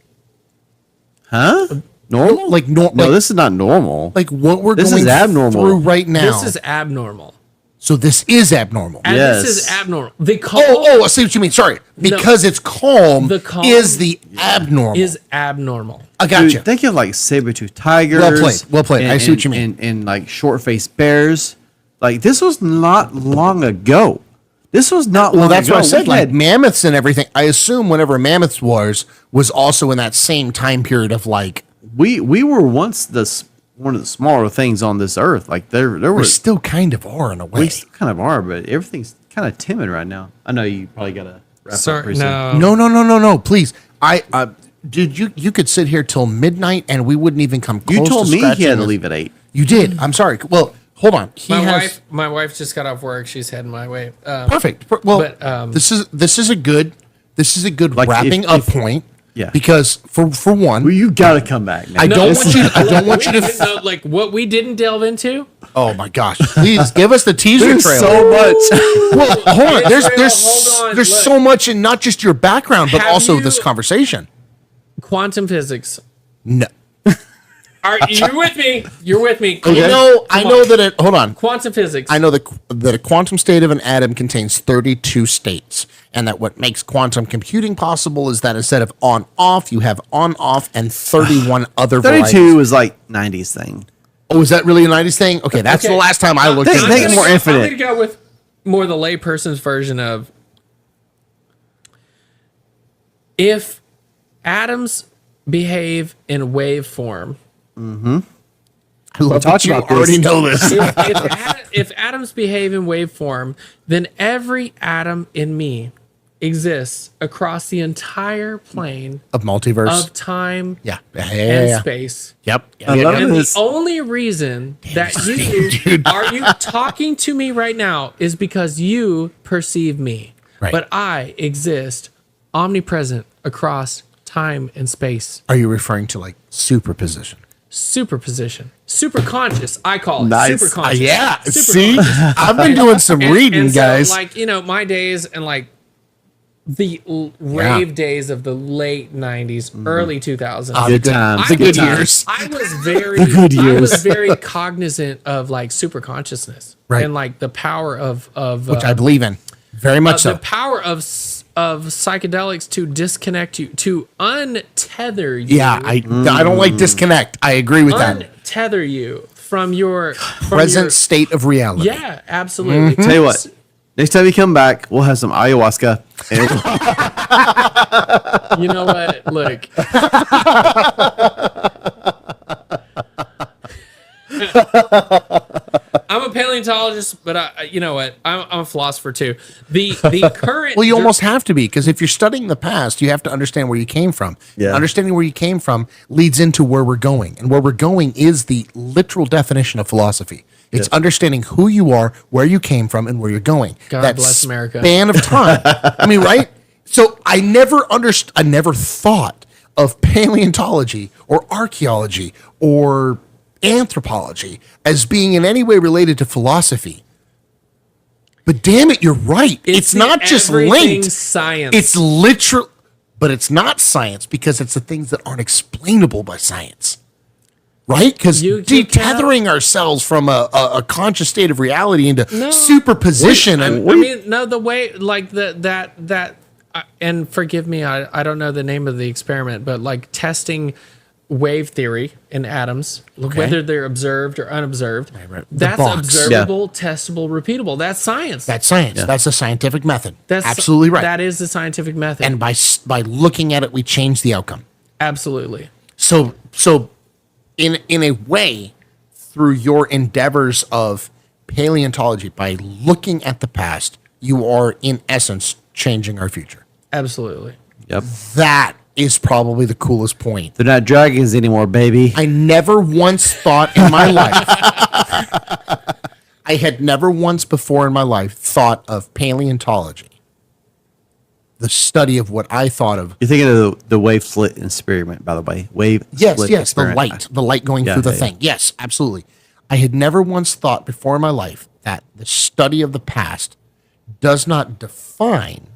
Speaker 2: Huh? Normal?
Speaker 3: Like
Speaker 2: No,
Speaker 3: like,
Speaker 2: this is not normal.
Speaker 3: like what we're
Speaker 2: this
Speaker 3: going
Speaker 2: is abnormal.
Speaker 3: through right now.
Speaker 1: this is abnormal?
Speaker 3: so this is abnormal.
Speaker 1: And this is
Speaker 2: Yes.
Speaker 1: abnormal. The calm
Speaker 3: I see what you mean. Sorry, because it's calm.
Speaker 1: The calm
Speaker 3: is the abnormal.
Speaker 1: is abnormal.
Speaker 3: I got
Speaker 2: Dude,
Speaker 3: you.
Speaker 2: think of like saber-toothed tigers.
Speaker 3: Well played, well played. I see what you mean.
Speaker 2: And like short-faced bears. Like this was not long ago. This was not
Speaker 3: Well,
Speaker 2: long
Speaker 3: that's
Speaker 2: ago.
Speaker 3: what I said.
Speaker 2: We
Speaker 3: Like
Speaker 2: had-
Speaker 3: mammoths and everything. I assume whenever mammoths was also in that same time period of like
Speaker 2: we were once one of the smaller things on this earth. Like there
Speaker 3: we
Speaker 2: was
Speaker 3: still kind of are in a way.
Speaker 2: we still kind of are, but everything's kind of timid right now. I know you probably gotta wrap up
Speaker 1: Sorry,
Speaker 2: pretty soon.
Speaker 1: no.
Speaker 3: No. Please, dude, you could sit here till midnight and we wouldn't even come close.
Speaker 2: You told
Speaker 3: to
Speaker 2: me he
Speaker 3: scratching
Speaker 2: had to
Speaker 3: this.
Speaker 2: leave at 8.
Speaker 3: You did. I'm sorry. Well, hold on.
Speaker 1: My wife just got off work. She's heading my way.
Speaker 3: Perfect. Well,
Speaker 1: But,
Speaker 3: this is a good
Speaker 2: Like,
Speaker 3: wrapping
Speaker 2: if-
Speaker 3: up
Speaker 2: if-
Speaker 3: point.
Speaker 2: Yeah.
Speaker 3: Because for one,
Speaker 2: Well, you gotta come back, man.
Speaker 3: I don't want you. I don't want you to.
Speaker 1: No, like what we didn't delve into.
Speaker 3: Oh my gosh! Please give us the teaser
Speaker 2: There's
Speaker 3: trailer.
Speaker 2: so much.
Speaker 3: Well, hold on. There's
Speaker 1: Israel,
Speaker 3: there's
Speaker 1: hold on,
Speaker 3: there's
Speaker 1: look.
Speaker 3: so much in not just your background, but
Speaker 1: Have
Speaker 3: also
Speaker 1: you-
Speaker 3: this conversation.
Speaker 1: Quantum physics.
Speaker 3: No,
Speaker 1: Are you with me? You're with me.
Speaker 3: I know. I
Speaker 1: Come
Speaker 3: know
Speaker 1: on.
Speaker 3: that it. Hold on.
Speaker 1: Quantum physics.
Speaker 3: I know that a quantum state of an atom contains 32 states, and that what makes quantum computing possible is that instead of on-off, you have on-off and 31 other
Speaker 2: 32
Speaker 3: varieties.
Speaker 2: was like 90s thing.
Speaker 3: Oh, is that really a 90s thing? Okay, that's
Speaker 1: Okay.
Speaker 3: the last time I looked
Speaker 2: Think-
Speaker 3: at
Speaker 2: think
Speaker 3: this.
Speaker 2: more
Speaker 1: I'm
Speaker 2: infinite.
Speaker 1: going to go with more the layperson's version of if atoms behave in wave form.
Speaker 3: I love that
Speaker 2: talked
Speaker 3: you
Speaker 2: about this.
Speaker 3: already know this.
Speaker 1: if atoms behave in waveform, then every atom in me exists across the entire plane
Speaker 3: Of multiverse.
Speaker 1: of time
Speaker 3: Yeah.
Speaker 1: and space.
Speaker 3: Yep.
Speaker 2: I love
Speaker 1: And
Speaker 2: this.
Speaker 1: the only reason that you are you talking to me right now is because you perceive me.
Speaker 3: Right.
Speaker 1: But I exist omnipresent across time and space.
Speaker 3: Are you referring to like superposition?
Speaker 1: Superposition. Super conscious, I call it.
Speaker 2: Nice.
Speaker 1: Super conscious.
Speaker 3: Yeah.
Speaker 1: Super
Speaker 3: See,
Speaker 1: conscious.
Speaker 3: I've been doing some reading,
Speaker 1: And so,
Speaker 3: guys.
Speaker 1: like, my days and like the rave days of the late 90s, early 2000s.
Speaker 2: Good times.
Speaker 3: The good
Speaker 2: times.
Speaker 3: years.
Speaker 1: I was very
Speaker 2: good
Speaker 1: I was
Speaker 2: years.
Speaker 1: very cognizant of like super consciousness.
Speaker 3: Right.
Speaker 1: And like the power of
Speaker 3: Which I believe in. Very much so.
Speaker 1: the power of psychedelics to disconnect you, to untether you.
Speaker 3: Yeah, I don't like disconnect. I agree with that.
Speaker 1: Untether you from your
Speaker 3: Present state of reality.
Speaker 1: Yeah, absolutely.
Speaker 2: Tell you what, next time you come back, we'll have some ayahuasca. And
Speaker 1: You know what? Look. I'm a paleontologist, but you know what? I'm a philosopher too. The current
Speaker 3: Well, you almost have to be, because if you're studying the past, you have to understand where you came from.
Speaker 2: Yeah.
Speaker 3: Understanding where you came from leads into where we're going. And where we're going is the literal definition of philosophy. It's understanding who you are, where you came from, and where you're going.
Speaker 1: God bless America.
Speaker 3: Span of time. I mean, right? So I never thought of paleontology or archaeology or anthropology as being in any way related to philosophy. But damn it, you're right. It's not just linked.
Speaker 1: Science.
Speaker 3: It's literal, but it's not science because it's the things that aren't explainable by science. Right? Because
Speaker 1: You
Speaker 3: detethering ourselves from a conscious state of reality into superposition.
Speaker 1: I
Speaker 3: And
Speaker 1: mean, no, the way like that and forgive me, I don't know the name of the experiment, but like testing wave theory in atoms, whether they're observed or unobserved.
Speaker 3: right. The
Speaker 1: That's
Speaker 3: box.
Speaker 1: observable, testable, repeatable. That's science.
Speaker 3: that's science. That's a scientific method.
Speaker 1: That's
Speaker 3: absolutely right.
Speaker 1: That is the scientific method.
Speaker 3: And by looking at it, we change the outcome.
Speaker 1: Absolutely.
Speaker 3: So in a way, through your endeavors of paleontology, by looking at the past, you are in essence changing our future.
Speaker 1: Absolutely.
Speaker 2: yep,
Speaker 3: That is probably the coolest point.
Speaker 2: they're not dragons anymore, baby.
Speaker 3: I never once thought in my life, I had never once before in my life thought of paleontology, the study of what I thought of.
Speaker 2: You're thinking of the wave slit experiment, by the way. Wave
Speaker 3: Yes,
Speaker 2: slit
Speaker 3: yes, the
Speaker 2: experiment.
Speaker 3: light going
Speaker 2: Yeah,
Speaker 3: through the
Speaker 2: yeah,
Speaker 3: thing. Yes, absolutely. I had never once thought before in my life that the study of the past does not define,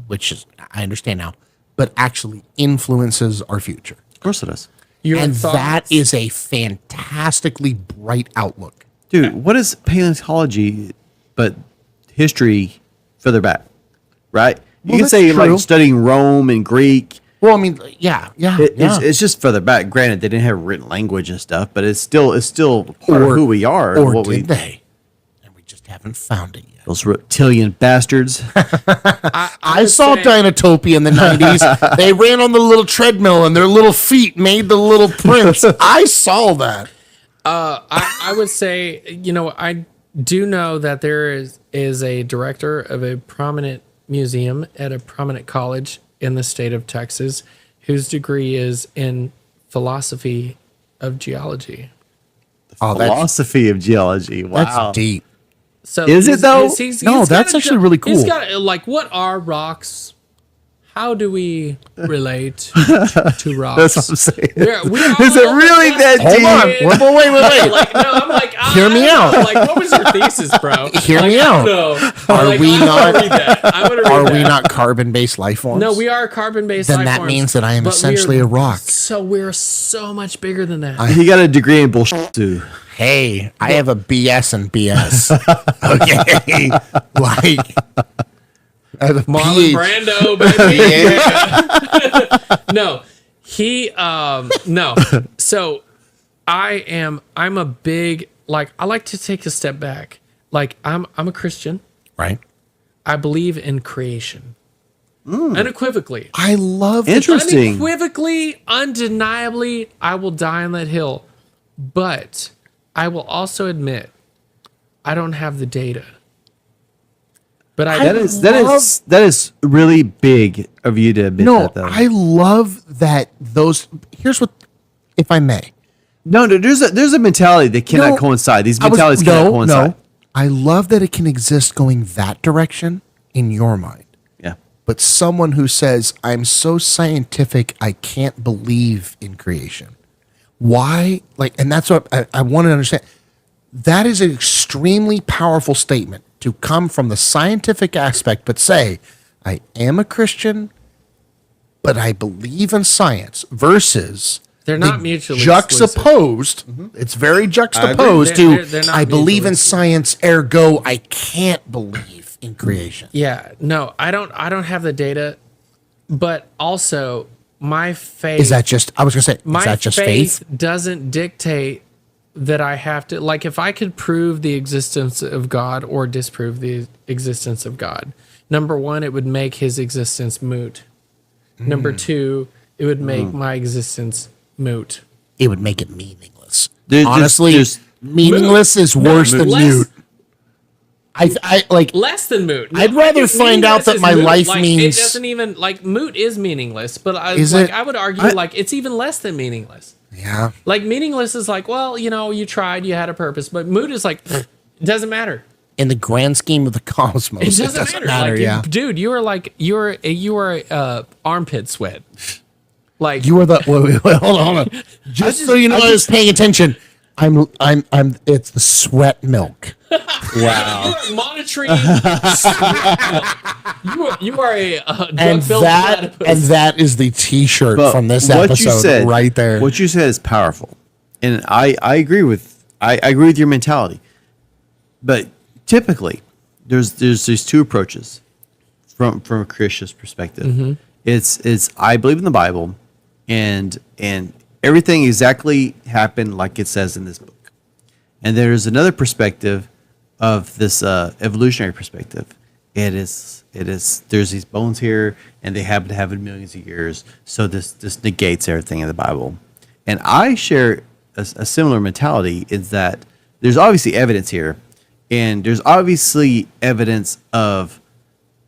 Speaker 3: which is I understand now, but actually influences our future.
Speaker 2: Of course it is.
Speaker 1: Your
Speaker 3: And
Speaker 1: thoughts?
Speaker 3: that is a fantastically bright outlook.
Speaker 2: Dude, what is paleontology but history further back? Right? You
Speaker 3: Well,
Speaker 2: can
Speaker 3: that's
Speaker 2: say
Speaker 3: true.
Speaker 2: like studying Rome and Greek.
Speaker 3: Well, I mean, yeah.
Speaker 2: It's just further back. Granted, they didn't have written language and stuff, but it's still part of who we are.
Speaker 3: Or
Speaker 2: what
Speaker 3: did they? And we just haven't found it yet.
Speaker 2: Those reptilian bastards.
Speaker 3: I saw Dinotopia in the 90s. They ran on the little treadmill and their little feet made the little prints. I saw that.
Speaker 1: I would say, I do know that there is a director of a prominent museum at a prominent college in the state of Texas whose degree is in philosophy of geology.
Speaker 3: Oh, that's
Speaker 2: Philosophy of geology. Wow.
Speaker 3: deep.
Speaker 1: So
Speaker 2: Is it, though?
Speaker 3: No, that's actually really cool.
Speaker 1: He's got like, what are rocks? How do we relate to rocks?
Speaker 2: That's what I'm saying.
Speaker 1: We are
Speaker 2: Is it
Speaker 1: all
Speaker 2: really that
Speaker 1: just
Speaker 2: deep?
Speaker 3: Hold on. Wait.
Speaker 1: Like, no, I'm like,
Speaker 3: Hear me out.
Speaker 1: Like, what was your thesis, bro?
Speaker 3: Hear
Speaker 1: Like,
Speaker 3: me
Speaker 1: I
Speaker 3: out.
Speaker 1: don't know.
Speaker 3: Are
Speaker 1: Like,
Speaker 3: we
Speaker 1: I'm gonna
Speaker 3: not-
Speaker 1: read that. I'm gonna read
Speaker 3: Are
Speaker 1: that.
Speaker 3: we not carbon-based life forms?
Speaker 1: No, we are carbon-based.
Speaker 3: Then
Speaker 1: life
Speaker 3: that
Speaker 1: forms,
Speaker 3: means that I am
Speaker 1: but
Speaker 3: essentially
Speaker 1: we're
Speaker 3: a rock.
Speaker 1: So we're so much bigger than that.
Speaker 2: He got a degree in bullshit too.
Speaker 3: Hey, I have a BS and BS. Okay, like I have a
Speaker 1: Marlon
Speaker 3: PhD.
Speaker 1: Brando, baby. No, no. So I'm a big, like, I like to take a step back. Like, I'm a Christian.
Speaker 3: Right.
Speaker 1: I believe in creation. Unequivocally.
Speaker 3: I love
Speaker 2: Interesting.
Speaker 1: Unequivocally, undeniably, I will die on that hill. But I will also admit I don't have the data. But
Speaker 2: That is really big of you to admit
Speaker 3: No,
Speaker 2: that, though.
Speaker 3: I love that those. Here's what, if I may.
Speaker 2: No, there's a mentality that cannot coincide. These mentalities cannot coincide.
Speaker 3: No, I love that it can exist going that direction in your mind.
Speaker 2: Yeah.
Speaker 3: But someone who says, I'm so scientific, I can't believe in creation. Why? Like, and that's what I want to understand. That is an extremely powerful statement to come from the scientific aspect, but say, I am a Christian, but I believe in science versus
Speaker 1: they're not mutually
Speaker 3: juxtaposed. It's very juxtaposed
Speaker 1: They're
Speaker 3: to
Speaker 1: not
Speaker 3: I believe in
Speaker 1: mutually
Speaker 3: science, ergo I can't believe in creation.
Speaker 1: Yeah, no, I don't have the data, but also my faith
Speaker 3: Is that just? I was gonna say, is that just faith?
Speaker 1: doesn't dictate that I have to, like, if I could prove the existence of God or disprove the existence of God, number one, it would make his existence moot. Number two, it would make my existence moot.
Speaker 3: It would make it meaningless.
Speaker 2: Honestly,
Speaker 3: Honestly, meaningless is worse than
Speaker 1: less-
Speaker 3: mute. I like.
Speaker 1: Less than moot.
Speaker 3: I'd rather find out
Speaker 1: meaningless
Speaker 3: that
Speaker 1: is
Speaker 3: my
Speaker 1: moot.
Speaker 3: life
Speaker 1: Like,
Speaker 3: means-
Speaker 1: it doesn't even, like, moot is meaningless, but
Speaker 3: Is it?
Speaker 1: I would argue like it's even less than meaningless.
Speaker 3: Yeah.
Speaker 1: Like, meaningless is like, well, you tried, you had a purpose, but moot is like, it doesn't matter.
Speaker 3: In the grand scheme of the cosmos,
Speaker 1: It doesn't matter. Like,
Speaker 3: yeah.
Speaker 1: dude, you are armpit sweat. Like,
Speaker 3: You were the wait, hold on. Just so you know, I was paying attention. I'm. It's the sweat milk.
Speaker 2: wow.
Speaker 1: you are monitoring. you are a
Speaker 3: And
Speaker 1: drug-filled platypus.
Speaker 3: that is the T-shirt
Speaker 2: But
Speaker 3: from this
Speaker 2: what
Speaker 3: episode
Speaker 2: you said,
Speaker 3: right there.
Speaker 2: What you said is powerful, and I agree with your mentality. But typically, there's these two approaches from a Christian's perspective.
Speaker 1: Mm-hmm.
Speaker 2: It's I believe in the Bible, and everything exactly happened like it says in this book. And there's another perspective of this evolutionary perspective. There's these bones here, and they happen to have it millions of years. So this negates everything in the Bible. And I share a similar mentality. Is that there's obviously evidence here, and there's obviously evidence of,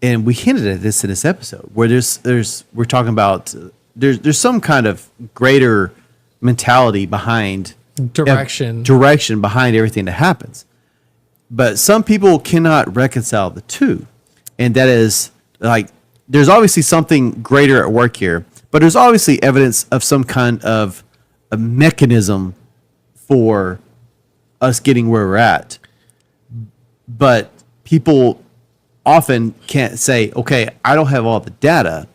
Speaker 2: and we hinted at this in this episode, where we're talking about there's some kind of greater mentality behind
Speaker 1: Direction.
Speaker 2: direction behind everything that happens. But some people cannot reconcile the two. And that is, like, there's obviously something greater at work here, but there's obviously evidence of some kind of a mechanism for us getting where we're at. But people often can't say, okay, I don't have all the data.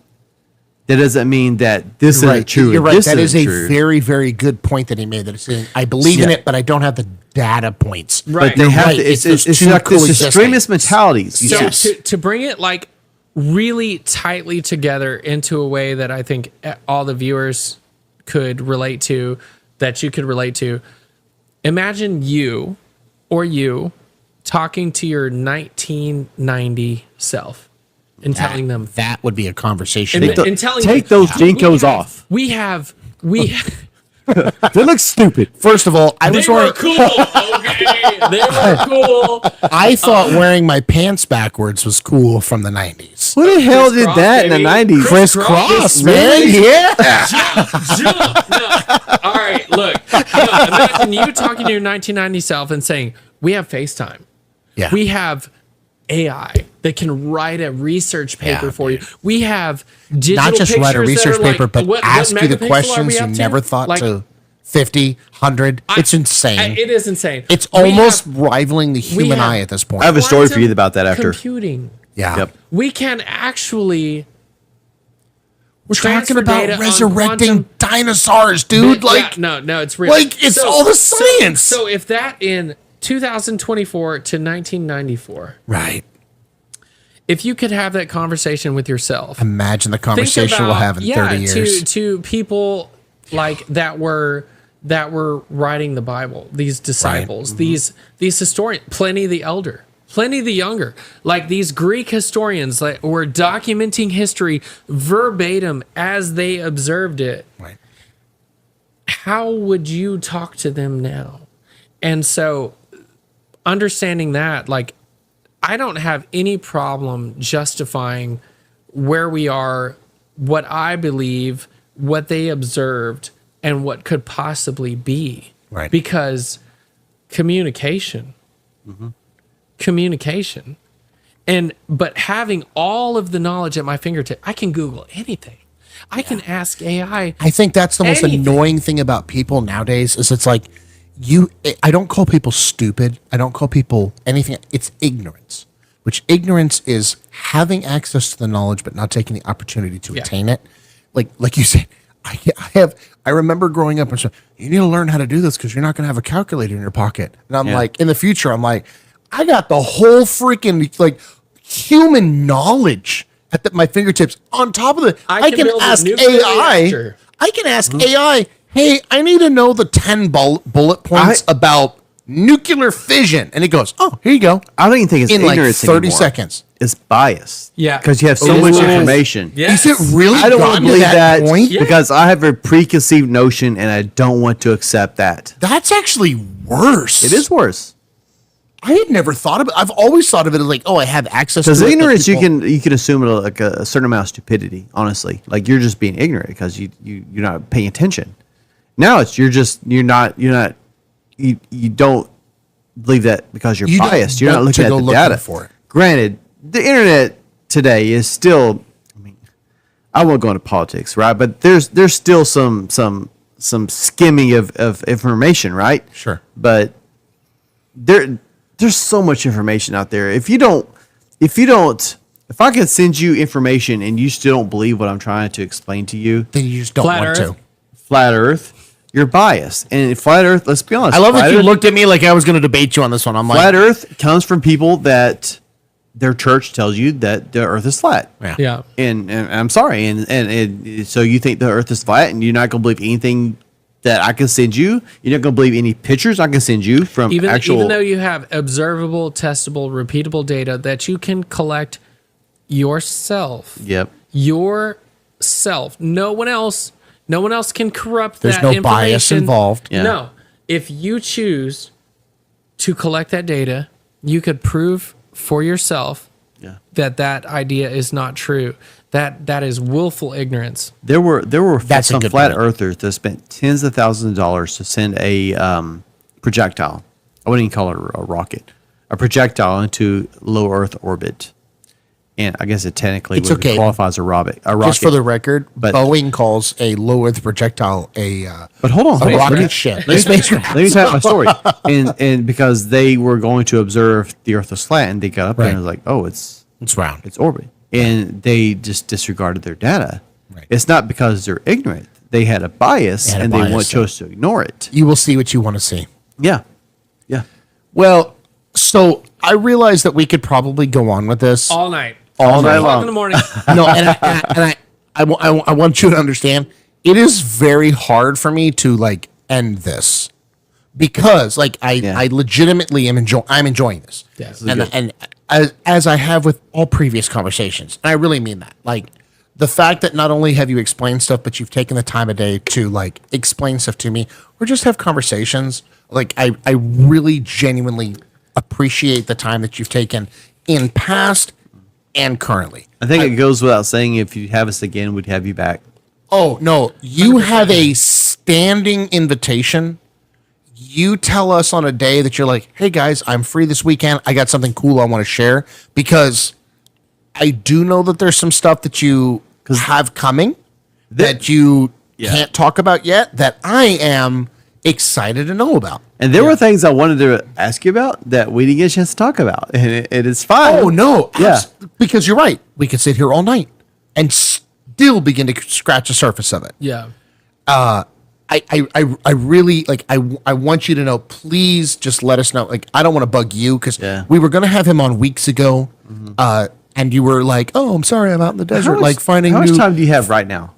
Speaker 2: That doesn't mean that this isn't true.
Speaker 3: You're right.
Speaker 2: This
Speaker 3: That is
Speaker 2: isn't
Speaker 3: a
Speaker 2: true.
Speaker 3: very, very good point that he made. That it's saying, I believe in
Speaker 2: Yeah.
Speaker 3: it, but I don't have the data points.
Speaker 1: Right.
Speaker 2: But they
Speaker 3: You're
Speaker 2: have
Speaker 3: right.
Speaker 2: to, it's
Speaker 3: those two
Speaker 2: like this
Speaker 3: coexisting.
Speaker 2: extremist mentalities.
Speaker 1: So
Speaker 3: Yes.
Speaker 1: to bring it, like, really tightly together into a way that I think all the viewers could relate to, that you could relate to, imagine you talking to your 1990 self and telling them,
Speaker 3: That would be a conversation.
Speaker 1: and telling
Speaker 2: Take
Speaker 1: them,
Speaker 2: those Jinkos off.
Speaker 1: We have
Speaker 2: They look stupid.
Speaker 3: First of all, I
Speaker 1: they
Speaker 3: was
Speaker 1: were
Speaker 3: wearing.
Speaker 1: cool. Okay, they were cool.
Speaker 3: I thought wearing my pants backwards was cool from the 90s.
Speaker 2: Who the hell did
Speaker 1: Crisscross,
Speaker 2: that in the
Speaker 1: baby.
Speaker 2: 90s?
Speaker 3: Crisscross, man. Yeah.
Speaker 1: Jump. No. All right, look. No, imagine you talking to your 1990 self and saying, we have FaceTime.
Speaker 3: Yeah.
Speaker 1: We have AI that can write a research paper
Speaker 3: Yeah,
Speaker 1: for you. We have digital
Speaker 3: Not just write a
Speaker 1: pictures that
Speaker 3: research
Speaker 1: are like,
Speaker 3: paper, but
Speaker 1: what
Speaker 3: ask you the
Speaker 1: megapixel are
Speaker 3: questions
Speaker 1: we
Speaker 3: you
Speaker 1: up to?
Speaker 3: never thought
Speaker 1: Like,
Speaker 3: to. 50, 100. It's insane.
Speaker 1: It is insane.
Speaker 3: It's
Speaker 1: We
Speaker 3: almost
Speaker 1: have
Speaker 3: rivaling the human
Speaker 1: have-
Speaker 3: eye at this point.
Speaker 2: I have a story for
Speaker 1: quantum
Speaker 2: you about that after.
Speaker 1: computing.
Speaker 3: yeah.
Speaker 2: Yep.
Speaker 1: We can actually
Speaker 3: We're talking
Speaker 1: transfer data
Speaker 3: about
Speaker 1: on
Speaker 3: resurrecting
Speaker 1: quantum-
Speaker 3: dinosaurs, dude. Like,
Speaker 1: yeah, no, it's real.
Speaker 3: like, it's all the science.
Speaker 1: So if that in 2024 to 1994,
Speaker 3: right.
Speaker 1: if you could have that conversation with yourself,
Speaker 3: Imagine the
Speaker 1: think
Speaker 3: conversation we'll
Speaker 1: about-
Speaker 3: have in 30 years.
Speaker 1: to people like that were writing the Bible, these disciples,
Speaker 3: Mm-hmm.
Speaker 1: these historians, Pliny the Elder, Pliny the Younger, like these Greek historians that were documenting history verbatim as they observed it.
Speaker 3: Right.
Speaker 1: How would you talk to them now? And so understanding that, like, I don't have any problem justifying where we are, what I believe, what they observed, and what could possibly be.
Speaker 3: Right.
Speaker 1: Because communication. Communication. But having all of the knowledge at my fingertip, I can Google anything. I can ask AI.
Speaker 3: I think that's the most
Speaker 1: anything.
Speaker 3: annoying thing about people nowadays is it's like I don't call people stupid. I don't call people anything. It's ignorance, which ignorance is having access to the knowledge but not taking the opportunity to attain it. Like you said, I remember growing up and saying, you need to learn how to do this because you're not going to have a calculator in your pocket. And I'm like, in the future, I'm like, I got the whole freaking like human knowledge at my fingertips. On top of it, I can
Speaker 1: build a
Speaker 3: ask
Speaker 1: nuclear
Speaker 3: AI.
Speaker 1: reactor.
Speaker 3: I can ask AI, hey, I need to know the 10 bullet points about nuclear fission. And it goes, oh, here you go.
Speaker 2: I don't even think it's
Speaker 3: in like
Speaker 2: ignorance
Speaker 3: 30
Speaker 2: anymore.
Speaker 3: seconds.
Speaker 2: It's bias.
Speaker 1: Yeah.
Speaker 2: Because you have so
Speaker 1: It
Speaker 2: much
Speaker 1: is.
Speaker 2: information.
Speaker 1: Yes.
Speaker 3: Is it really
Speaker 2: I don't want
Speaker 3: gotten
Speaker 2: to believe that
Speaker 3: point?
Speaker 1: Yeah.
Speaker 2: because I have a preconceived notion and I don't want to accept that.
Speaker 3: That's actually worse.
Speaker 2: It is worse.
Speaker 3: I had never thought of it. I've always thought of it as like, oh, I have access to
Speaker 2: Because
Speaker 3: it, but
Speaker 2: ignorance, you
Speaker 3: people-
Speaker 2: can assume like a certain amount of stupidity. Honestly, like you're just being ignorant because you're not paying attention. Now it's you don't believe that because you're
Speaker 3: You don't
Speaker 2: biased. You're not
Speaker 3: want to
Speaker 2: looking at
Speaker 3: go
Speaker 2: the
Speaker 3: looking
Speaker 2: data.
Speaker 3: for it.
Speaker 2: Granted, the internet today is still. I mean, I won't go into politics, right? But there's still some skimming of information, right?
Speaker 3: Sure.
Speaker 2: But there's so much information out there. If I could send you information and you still don't believe what I'm trying to explain to you,
Speaker 3: then you just don't
Speaker 1: Flat
Speaker 3: want
Speaker 1: Earth.
Speaker 3: to.
Speaker 2: flat Earth, you're biased. And flat Earth, let's be honest.
Speaker 3: I love that
Speaker 2: flat
Speaker 3: you
Speaker 2: Earth,
Speaker 3: looked at me like I was going to debate you on this one. I'm like,
Speaker 2: flat Earth comes from people that their church tells you that the Earth is flat.
Speaker 1: Yeah.
Speaker 2: And I'm sorry. And so you think the Earth is flat and you're not going to believe anything that I can send you. You're not going to believe any pictures I can send you from
Speaker 1: Even
Speaker 2: actual.
Speaker 1: though you have observable, testable, repeatable data that you can collect yourself.
Speaker 2: Yep.
Speaker 1: Yourself. No one else can corrupt
Speaker 3: There's
Speaker 1: that
Speaker 3: no
Speaker 1: information.
Speaker 3: bias involved.
Speaker 2: Yeah.
Speaker 1: No. If you choose to collect that data, you could prove for yourself
Speaker 2: Yeah.
Speaker 1: that idea is not true. That is willful ignorance.
Speaker 2: There were
Speaker 3: That's a
Speaker 2: some
Speaker 3: good
Speaker 2: flat
Speaker 3: point.
Speaker 2: earthers that spent tens of thousands of dollars to send a projectile. I wouldn't even call it a rocket. A projectile into low Earth orbit. And I guess it technically
Speaker 3: It's
Speaker 2: would
Speaker 3: okay.
Speaker 2: qualify as a rocket.
Speaker 3: just for the record,
Speaker 2: But-
Speaker 3: Boeing calls a low Earth projectile
Speaker 2: But hold on,
Speaker 3: a rocket
Speaker 2: let me-
Speaker 3: ship.
Speaker 2: Let me tell you my story. And because they were going to observe the Earth was flat, and they got up there and
Speaker 3: Right.
Speaker 2: was like, "Oh, it's
Speaker 3: round.
Speaker 2: orbit," and they just disregarded their data.
Speaker 3: Right.
Speaker 2: It's not because they're ignorant; they had a bias,
Speaker 3: They had a
Speaker 2: and
Speaker 3: bias,
Speaker 2: chose to ignore it.
Speaker 3: You will see what you want to see.
Speaker 2: Yeah, yeah.
Speaker 3: Well, so I realize that we could probably go on with this.
Speaker 1: All night.
Speaker 2: All night
Speaker 1: 2:00
Speaker 2: long.
Speaker 1: in the morning.
Speaker 3: No, I want you to understand. It is very hard for me to like end this because like I legitimately am enjoying this.
Speaker 1: Yes.
Speaker 3: And as I have with all previous conversations, and I really mean that. Like the fact that not only have you explained stuff, but you've taken the time of day to like explain stuff to me or just have conversations. Like I really genuinely appreciate the time that you've taken in past and currently.
Speaker 2: I think it goes without saying. If you have us again, we'd have you back.
Speaker 3: Oh, no. You have a standing invitation. You tell us on a day that you're like, hey, guys, I'm free this weekend. I got something cool I want to share. Because I do know that there's some stuff that you have coming that you can't talk about yet that I am excited to know about.
Speaker 2: And there were things I wanted to ask you about that we didn't get a chance to talk about, and it is fine.
Speaker 3: Oh, no.
Speaker 2: Yeah.
Speaker 3: Because you're right. We could sit here all night and still begin to scratch the surface of it.
Speaker 1: Yeah.
Speaker 3: I really like I want you to know, please just let us know. Like I don't want to bug you because we were gonna have him on weeks ago, and you were like, "Oh, I'm sorry, I'm out in the desert, like finding
Speaker 2: How
Speaker 3: new."
Speaker 2: much time do you have right now?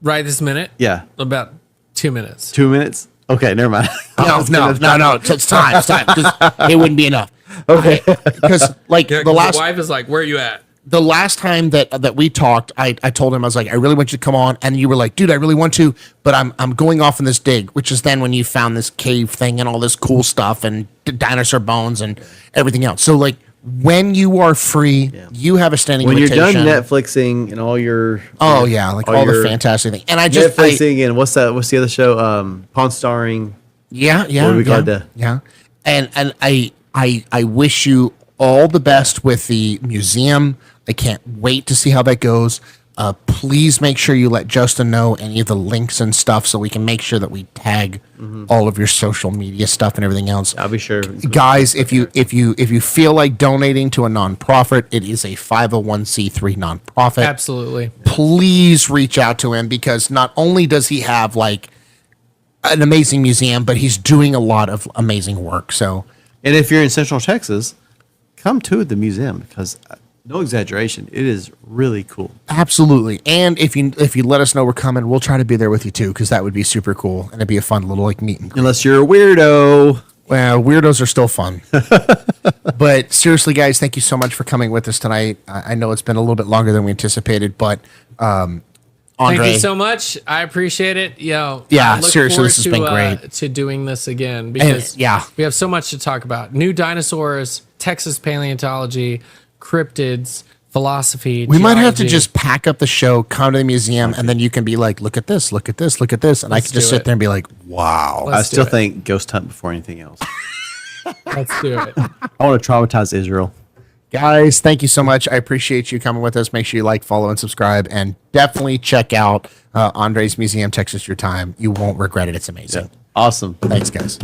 Speaker 1: Right this minute?
Speaker 2: Yeah,
Speaker 1: About 2 minutes.
Speaker 2: 2 minutes. Okay, never mind.
Speaker 3: No. It's time. 'Cause it wouldn't be enough.
Speaker 2: Okay,
Speaker 3: Because like
Speaker 1: Yeah,
Speaker 3: the last
Speaker 1: wife is like, where are you at?
Speaker 3: the last time that we talked, I told him, I was like, I really want you to come on, and you were like, dude, I really want to, but I'm going off on this dig, which is then when you found this cave thing and all this cool stuff and dinosaur bones and everything else. So like when you are free, you have a standing
Speaker 2: When
Speaker 3: invitation.
Speaker 2: you're done Netflixing and all your
Speaker 3: all the fantastic thing, and I just
Speaker 2: Netflixing and what's the other show? Pawn Starring.
Speaker 3: Yeah.
Speaker 2: What do we call it?
Speaker 3: Yeah. And I wish you all the best with the museum. I can't wait to see how that goes. Please make sure you let Justin know any of the links and stuff so we can make sure that we tag all of your social media stuff and everything else.
Speaker 2: I'll be sure.
Speaker 3: Guys, if you feel like donating to a nonprofit, it is a 501c3 nonprofit.
Speaker 1: Absolutely.
Speaker 3: Please reach out to him, because not only does he have like an amazing museum, but he's doing a lot of amazing work. So,
Speaker 2: And if you're in Central Texas, come to the museum, because no exaggeration, it is really cool.
Speaker 3: absolutely. And if you let us know we're coming, we'll try to be there with you too, because that would be super cool, and it'd be a fun little like meet and greet.
Speaker 2: Unless you're a weirdo.
Speaker 3: Well, weirdos are still fun. But seriously, guys, thank you so much for coming with us tonight. I know it's been a little bit longer than we anticipated, but Andre,
Speaker 1: Thank you so much. I appreciate it.
Speaker 3: Yeah,
Speaker 1: I look
Speaker 3: seriously, this has
Speaker 1: forward
Speaker 3: been great.
Speaker 1: to doing this again, because
Speaker 3: yeah.
Speaker 1: we have so much to talk about. New dinosaurs, Texas paleontology, cryptids, philosophy.
Speaker 3: We might have to
Speaker 1: geology.
Speaker 3: just pack up the show, come to the museum, and then you can be like, look at this, look at this, look at this. And I can just
Speaker 1: do
Speaker 3: sit
Speaker 1: it.
Speaker 3: there and be like, wow.
Speaker 1: Let's
Speaker 2: I still
Speaker 1: do it.
Speaker 2: think Ghost Hunt before anything else.
Speaker 1: Let's do it.
Speaker 2: I want to traumatize Israel.
Speaker 3: Guys, thank you so much. I appreciate you coming with us. Make sure you like, follow, and subscribe. And definitely check out Andre's Museum, Texas Your Time. You won't regret it. It's amazing.
Speaker 2: Awesome.
Speaker 3: Thanks, guys.